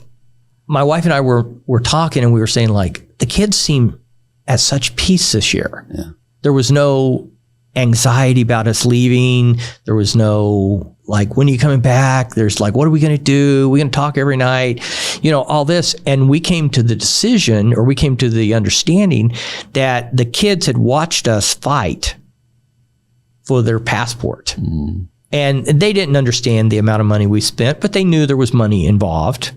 my wife and I were talking, and we were saying, like, the kids seem at such peace this year. Yeah. There was no anxiety about us leaving. There was no, like, when are you coming back? There's like, what are we going to do? We're going to talk every night, all this. And we came to the decision, or we came to the understanding that the kids had watched us fight for their passport. Mm. And they didn't understand the amount of money we spent, but they knew there was money involved.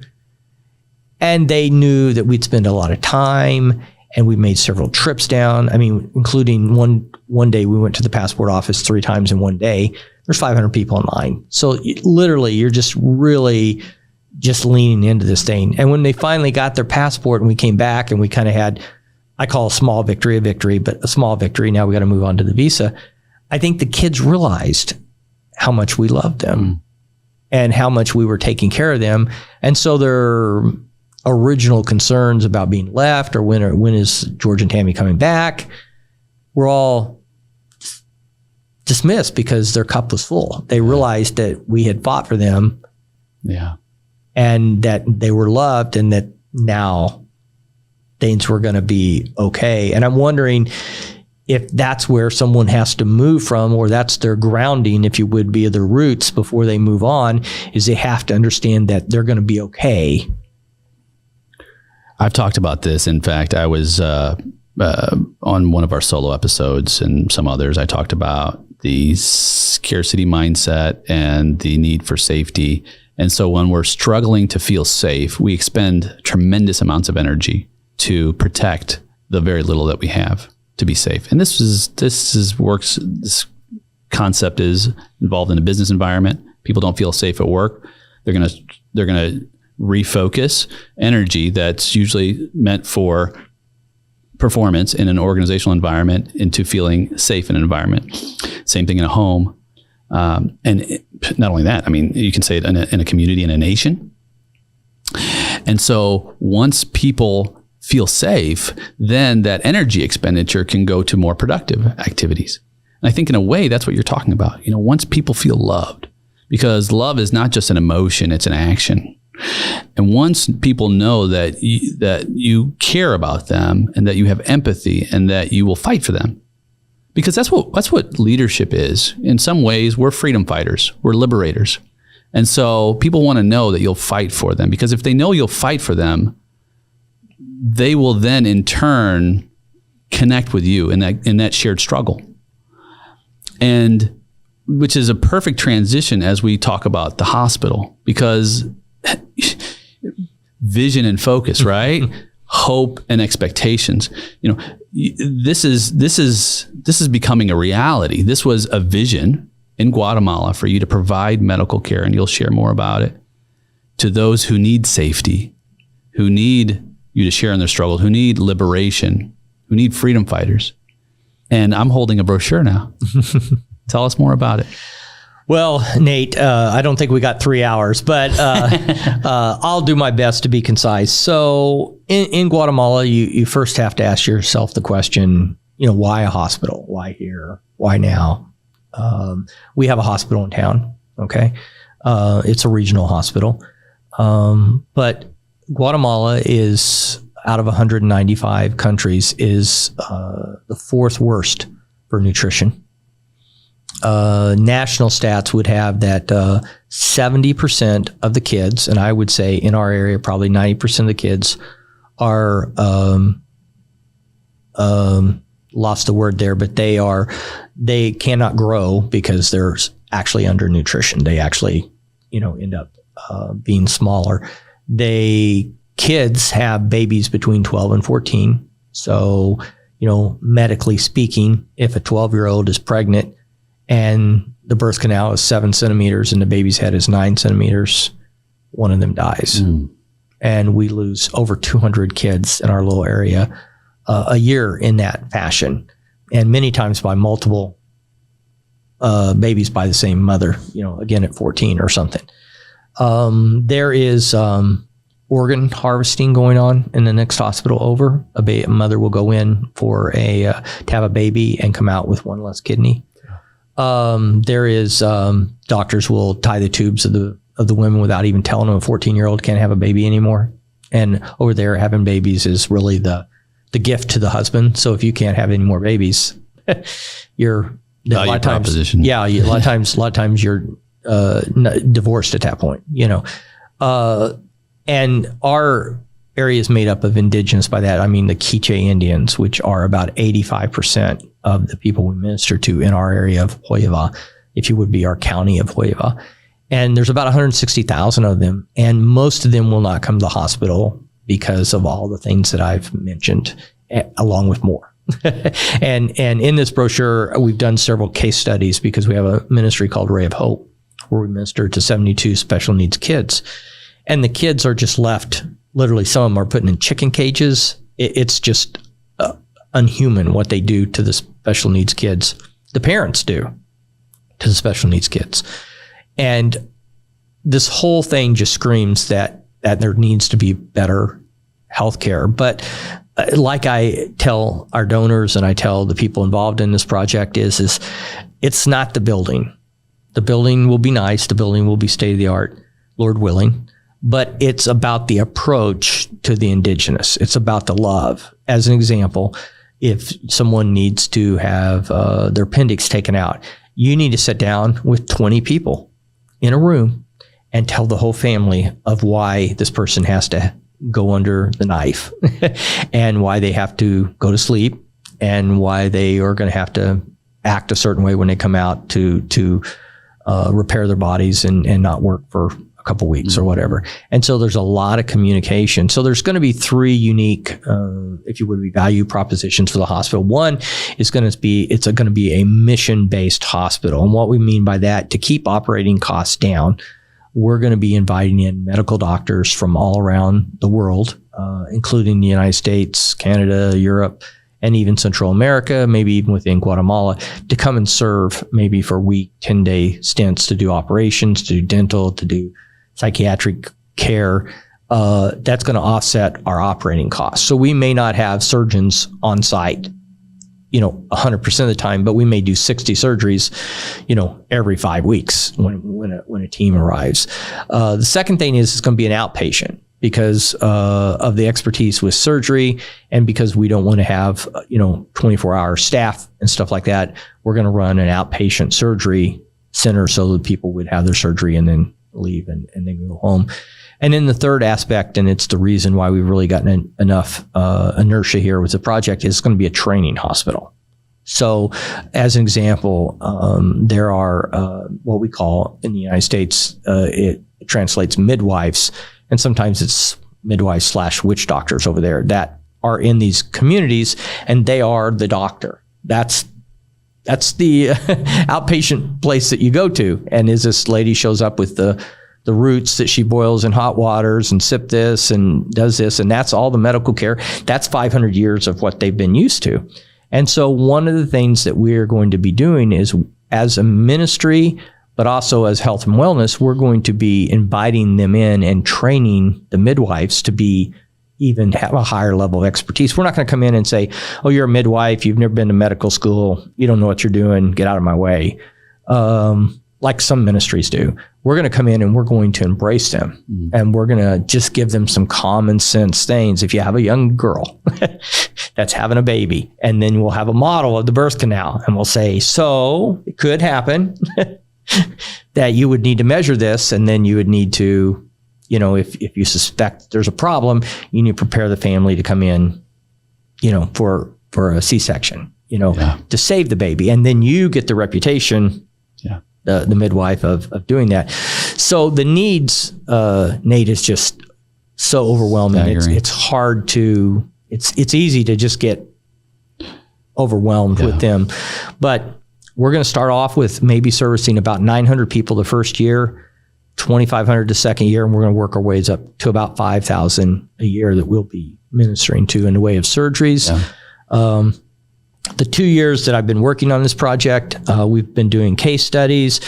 And they knew that we'd spend a lot of time. And we made several trips down. Including one day we went to the passport office 3 times in one day. There's 500 people in line. So literally, you're just really just leaning into this thing. And when they finally got their passport and we came back and we kind of had, I call a small victory a victory, but a small victory. Now we got to move on to the visa. I think the kids realized how much we loved them and how much we were taking care of them. And so their original concerns about being left or when is George and Tammy coming back were all dismissed because their cup was full. They realized that we had fought for them, and that they were loved, and that now things were going to be okay. And I'm wondering if that's where someone has to move from, or that's their grounding, if you would, be their roots before they move on, is they have to understand that they're going to be okay. I've talked about this. In fact, I was on one of our solo episodes and some others. I talked about the scarcity mindset and the need for safety. And so when we're struggling to feel safe, we expend tremendous amounts of energy to protect the very little that we have to be safe. And this concept is involved in a business environment. People don't feel safe at work. They're going to refocus energy that's usually meant for performance in an organizational environment into feeling safe in an environment. Same thing in a home. Not only that, I mean, you can say it in a community, in a nation. And so once people feel safe, then that energy expenditure can go to more productive activities. And I think in a way, that's what you're talking about. Once people feel loved, because love is not just an emotion, it's an action. And once people know that you care about them and that you have empathy and that you will fight for them, because that's what leadership is. In some ways, we're freedom fighters, we're liberators. And so people want to know that you'll fight for them, because if they know you'll fight for them, they will then in turn connect with you in that shared struggle. And which is a perfect transition as we talk about the hospital, because vision and focus, right? Hope and expectations. This is becoming a reality. This was a vision in Guatemala for you to provide medical care, and you'll share more about it, to those who need safety, who need you to share in their struggles, who need liberation, who need freedom fighters. And I'm holding a brochure now. Tell us more about it. Well, Nate, I don't think we got 3 hours, but I'll do my best to be concise. So in Guatemala, you first have to ask yourself the question, why a hospital? Why here? Why now? We have a hospital in town, okay? It's a regional hospital. But Guatemala is, out of 195 countries, is the fourth worst for nutrition. National stats would have that 70% of the kids, and I would say in our area probably 90% of the kids, are lost the word there, but they cannot grow because they're actually undernutrition. They actually end up being smaller. Kids have babies between 12 and 14. So medically speaking, if a 12-year-old is pregnant and the birth canal is 7 centimeters and the baby's head is 9 centimeters, one of them dies. And we lose over 200 kids in our little area a year in that fashion. And many times by multiple babies by the same mother, again at 14 or something. There is organ harvesting going on in the next hospital over. A mother will go in to have a baby and come out with one less kidney. There is doctors will tie the tubes of the women without even telling them a 14-year-old can't have a baby anymore. And over there, having babies is really the gift to the husband. So if you can't have any more babies, you're a lot of times, yeah, a lot of times you're divorced at that point. And our area is made up of indigenous. By that I mean the Quiche Indians, which are about 85% of the people we minister to in our area of Huelva, if you would be our county of Huelva. And there's about 160,000 of them, and most of them will not come to the hospital because of all the things that I've mentioned, along with more. And in this brochure, we've done several case studies because we have a ministry called Ray of Hope, where we minister to 72 special needs kids. And the kids are just left, literally some of them are put in chicken cages. It's just unhuman what they do to the special needs kids. The parents do to the special needs kids. And this whole thing just screams that there needs to be better healthcare. But like I tell our donors and I tell the people involved in this project is it's not the building. The building will be nice. The building will be state of the art, Lord willing. But it's about the approach to the indigenous. It's about the love. As an example, if someone needs to have their appendix taken out, you need to sit down with 20 people in a room and tell the whole family of why this person has to go under the knife and why they have to go to sleep and why they are going to have to act a certain way when they come out to repair their bodies and not work for a couple weeks or whatever. And so there's a lot of communication. So there's going to be 3 unique, if you would be, value propositions for the hospital. One is going to be, it's going to be a mission-based hospital. And what we mean by that, to keep operating costs down, we're going to be inviting in medical doctors from all around the world, including the United States, Canada, Europe, and even Central America, maybe even within Guatemala, to come and serve maybe for a week, 10-day stints to do operations, to do dental, to do psychiatric care. That's going to offset our operating costs. So we may not have surgeons on site, 100% of the time, but we may do 60 surgeries, every 5 weeks when a team arrives. The second thing is it's going to be an outpatient because of the expertise with surgery, and because we don't want to have 24-hour staff and stuff like that. We're going to run an outpatient surgery center so that people would have their surgery and then leave and then go home. And then the third aspect, and it's the reason why we've really gotten enough inertia here with the project, is going to be a training hospital. So as an example, there are what we call in the United States, it translates midwives, and sometimes it's midwives / witch doctors over there that are in these communities, and they are the doctor. That's the outpatient place that you go to. And as this lady shows up with the roots that she boils in hot waters and sip this and does this, and that's all the medical care. That's 500 years of what they've been used to. And so one of the things that we're going to be doing is, as a ministry, but also as health and wellness, we're going to be inviting them in and training the midwives to be even have a higher level of expertise. We're not going to come in and say, oh, you're a midwife, you've never been to medical school, you don't know what you're doing, get out of my way. Like some ministries do. We're going to come in and we're going to embrace them. And we're going to just give them some common sense things. If you have a young girl that's having a baby, and then we'll have a model of the birth canal, and we'll say, so it could happen that you would need to measure this, and then you would need to, if you suspect there's a problem, you need to prepare the family to come in, for a C-section, to save the baby. And then you get the reputation, the midwife of doing that. So the needs, Nate, is just so overwhelming. It's hard to, it's easy to just get overwhelmed with them. But we're going to start off with maybe servicing about 900 people the first year, 2,500 the second year, and we're going to work our ways up to about 5,000 a year that we'll be ministering to in the way of surgeries. The 2 years that I've been working on this project, we've been doing case studies,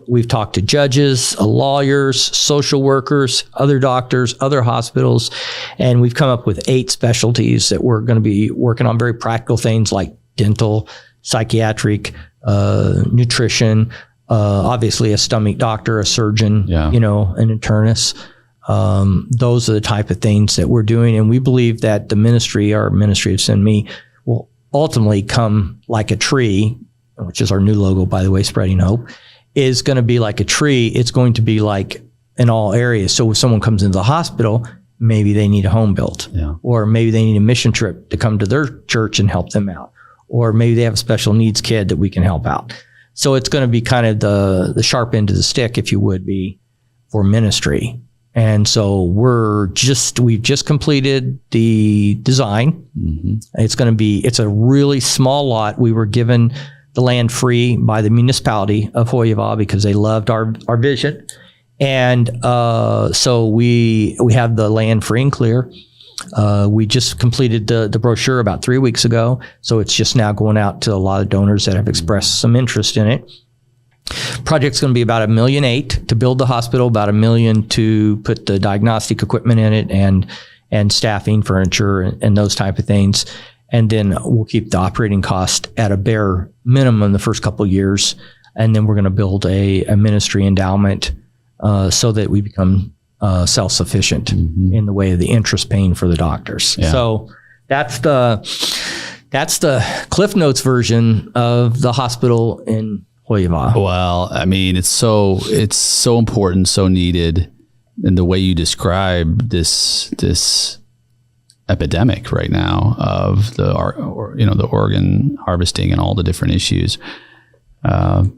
we've talked to judges, lawyers, social workers, other doctors, other hospitals, and we've come up with 8 specialties that we're going to be working on, very practical things like dental, psychiatric, nutrition, obviously a stomach doctor, a surgeon, an internist. Those are the type of things that we're doing. And we believe that the ministry, our ministry of Send Me, will ultimately come like a tree, which is our new logo, by the way, Spreading Hope, is going to be like a tree. It's going to be like in all areas. So if someone comes into the hospital, maybe they need a home built, or maybe they need a mission trip to come to their church and help them out, or maybe they have a special needs kid that we can help out. So it's going to be kind of the sharp end of the stick, if you would be, for ministry. And so we've just completed the design. It's a really small lot. We were given the land free by the municipality of Hoyova because they loved our vision. And so we have the land free and clear. We just completed the brochure about 3 weeks ago. So it's just now going out to a lot of donors that have expressed some interest in it. Project's going to be about $1.8 million to build the hospital, about $1 million to put the diagnostic equipment in it, and staffing, furniture, and those type of things. And then we'll keep the operating cost at a bare minimum the first couple of years. And then we're going to build a ministry endowment so that we become self-sufficient in the way of the interest paying for the doctors. So that's the Cliff Notes version of the hospital in Hoyova. Well, I mean, it's so important, so needed, and the way you describe this epidemic right now of the organ harvesting and all the different issues. And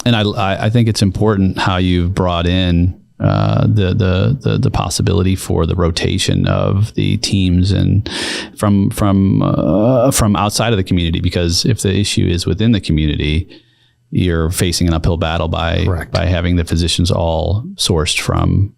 I think it's important how you've brought in the possibility for the rotation of the teams and from outside of the community, because if the issue is within the community, you're facing an uphill battle by having the physicians all sourced from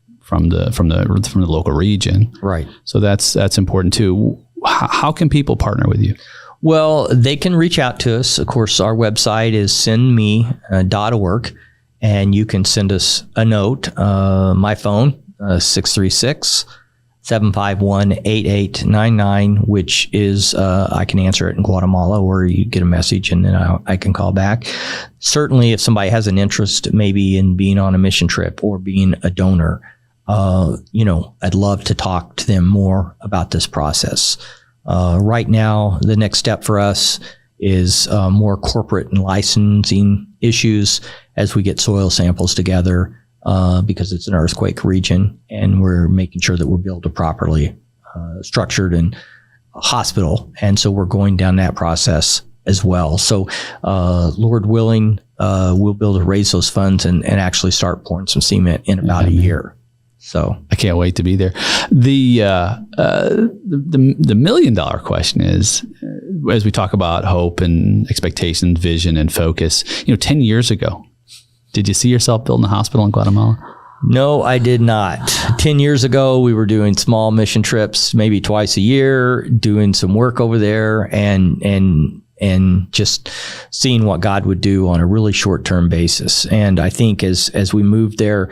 the local region. Right. So that's important too. How can people partner with you? Well, they can reach out to us. Of course, our website is sendme.org, and you can send us a note. My phone, 636-751-8899, which is, I can answer it in Guatemala, or you get a message and then I can call back. Certainly, if somebody has an interest maybe in being on a mission trip or being a donor, I'd love to talk to them more about this process. Right now, the next step for us is more corporate and licensing issues as we get soil samples together, because it's an earthquake region, and we're making sure that we're built a properly structured and hospital. And so we're going down that process as well. So Lord willing, we'll be able to raise those funds and actually start pouring some cement in about a year. So I can't wait to be there. The $1 million question is, as we talk about hope and expectations, vision and focus, 10 years ago, did you see yourself building a hospital in Guatemala? No, I did not. 10 years ago, we were doing small mission trips, maybe twice a year, doing some work over there and just seeing what God would do on a really short-term basis. And I think as we moved there,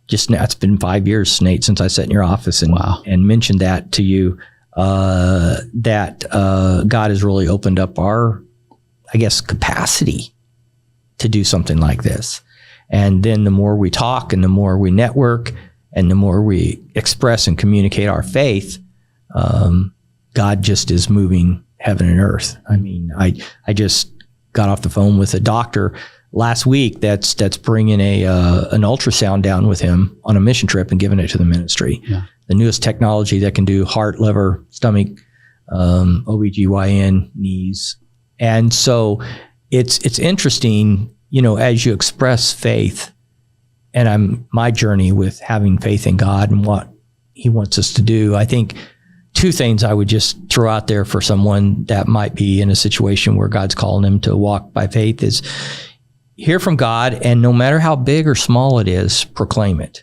just now, it's been 5 years, Nate, since I sat in your office and mentioned that to you, that God has really opened up our, capacity to do something like this. And then the more we talk and the more we network and the more we express and communicate our faith, God just is moving heaven and earth. I mean, I just got off the phone with a doctor last week that's bringing an ultrasound down with him on a mission trip and giving it to the ministry. Yeah. The newest technology that can do heart, liver, stomach, OBGYN, knees. And so it's interesting, as you express faith, and my journey with having faith in God and what he wants us to do. I think two things I would just throw out there for someone that might be in a situation where God's calling them to walk by faith is hear from God, and no matter how big or small it is, proclaim it.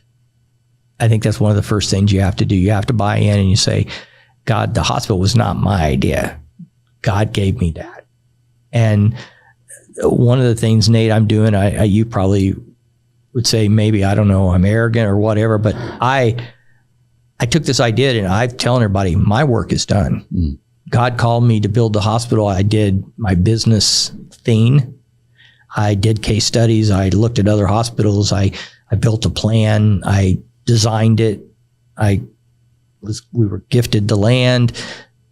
I think that's one of the first things you have to do. You have to buy in and you say, God, the hospital was not my idea. God gave me that. And one of the things, Nate, I'm doing, you probably would say maybe, I don't know, I'm arrogant or whatever, but I took this idea and I'm telling everybody, my work is done. Mm. God called me to build the hospital. I did my business thing. I did case studies. I looked at other hospitals. I built a plan. I designed it. We were gifted the land.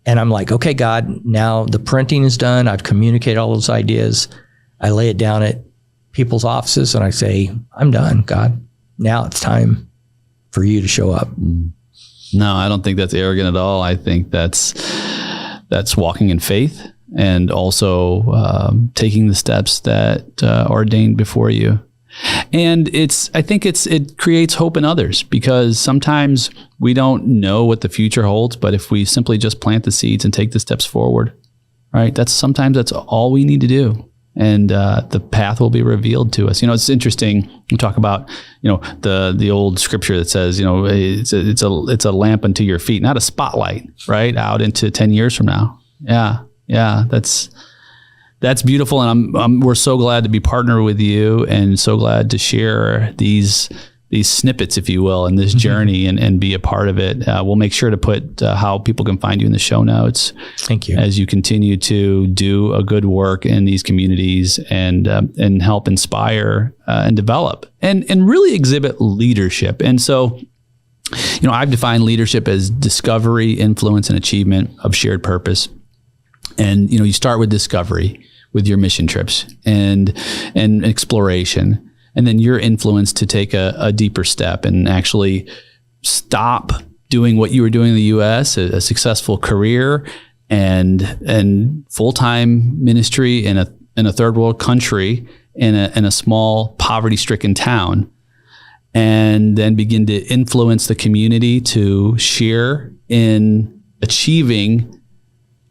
And I'm like, okay, God, now the printing is done. I've communicated all those ideas. I lay it down at people's offices and I say, I'm done, God. Now it's time for you to show up. No, I don't think that's arrogant at all. I think that's walking in faith and also taking the steps that are ordained before you. And I think it creates hope in others, because sometimes we don't know what the future holds, but if we simply just plant the seeds and take the steps forward, right? Sometimes that's all we need to do. And the path will be revealed to us. It's interesting. We talk about, the old scripture that says, it's a lamp unto your feet, not a spotlight, right? Out into 10 years from now. Yeah. That's beautiful. And we're so glad to be partnered with you and so glad to share these snippets, if you will, in this journey and be a part of it. We'll make sure to put how people can find you in the show notes. Thank you. As you continue to do a good work in these communities and help inspire and develop and really exhibit leadership. And so, I've defined leadership as discovery, influence, and achievement of shared purpose. And, you start with discovery with your mission trips and exploration. And then your influence to take a deeper step and actually stop doing what you were doing in the U.S., a successful career and full-time ministry in a third world country in a small poverty-stricken town, and then begin to influence the community to share in achieving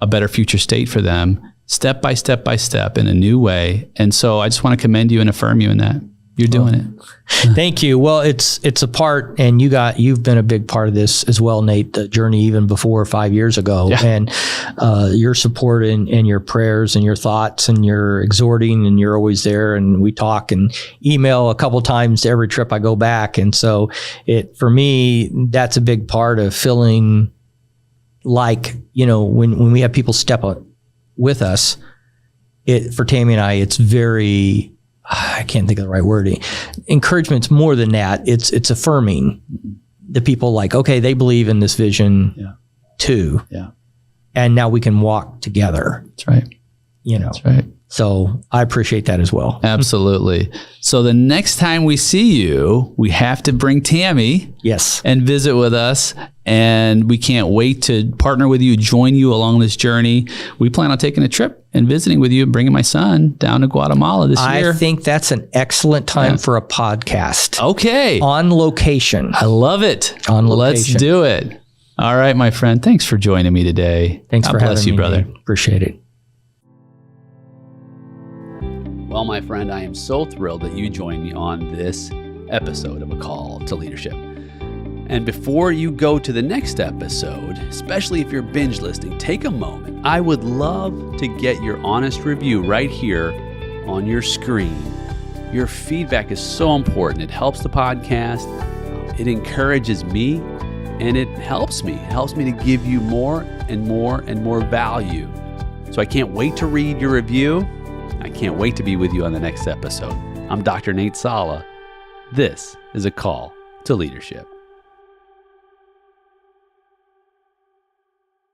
a better future state for them step by step by step in a new way. And so I just want to commend you and affirm you in that. You're doing it. Thank you. Well, it's a part, and you've been a big part of this as well, Nate, the journey even before 5 years ago. Yeah. And your support and your prayers and your thoughts and your exhorting, and you're always there, and we talk and email a couple times every trip I go back. And so for me, that's a big part of feeling like, when we have people step up with us, for Tammy and I, it's very, I can't think of the right wording. Encouragement's more than that. It's affirming the people, like, okay, they believe in this vision too. Yeah. And now we can walk together. That's right. That's right. So I appreciate that as well. Absolutely. So the next time we see you, we have to bring Tammy. Yes. And visit with us. And we can't wait to partner with you, join you along this journey. We plan on taking a trip and visiting with you and bringing my son down to Guatemala this year. I think that's an excellent time for a podcast. Okay. On location. I love it. On location. Let's do it. All right, my friend. Thanks for joining me today. Thanks for having me. God bless you, brother. Nate. Appreciate it. Well, my friend, I am so thrilled that you joined me on this episode of A Call to Leadership. And before you go to the next episode, especially if you're binge listening, take a moment. I would love to get your honest review right here on your screen. Your feedback is so important. It helps the podcast. It encourages me, and it helps me. It helps me to give you more and more and more value. So I can't wait to read your review. I can't wait to be with you on the next episode. I'm Dr. Nate Salah. This is A Call to Leadership.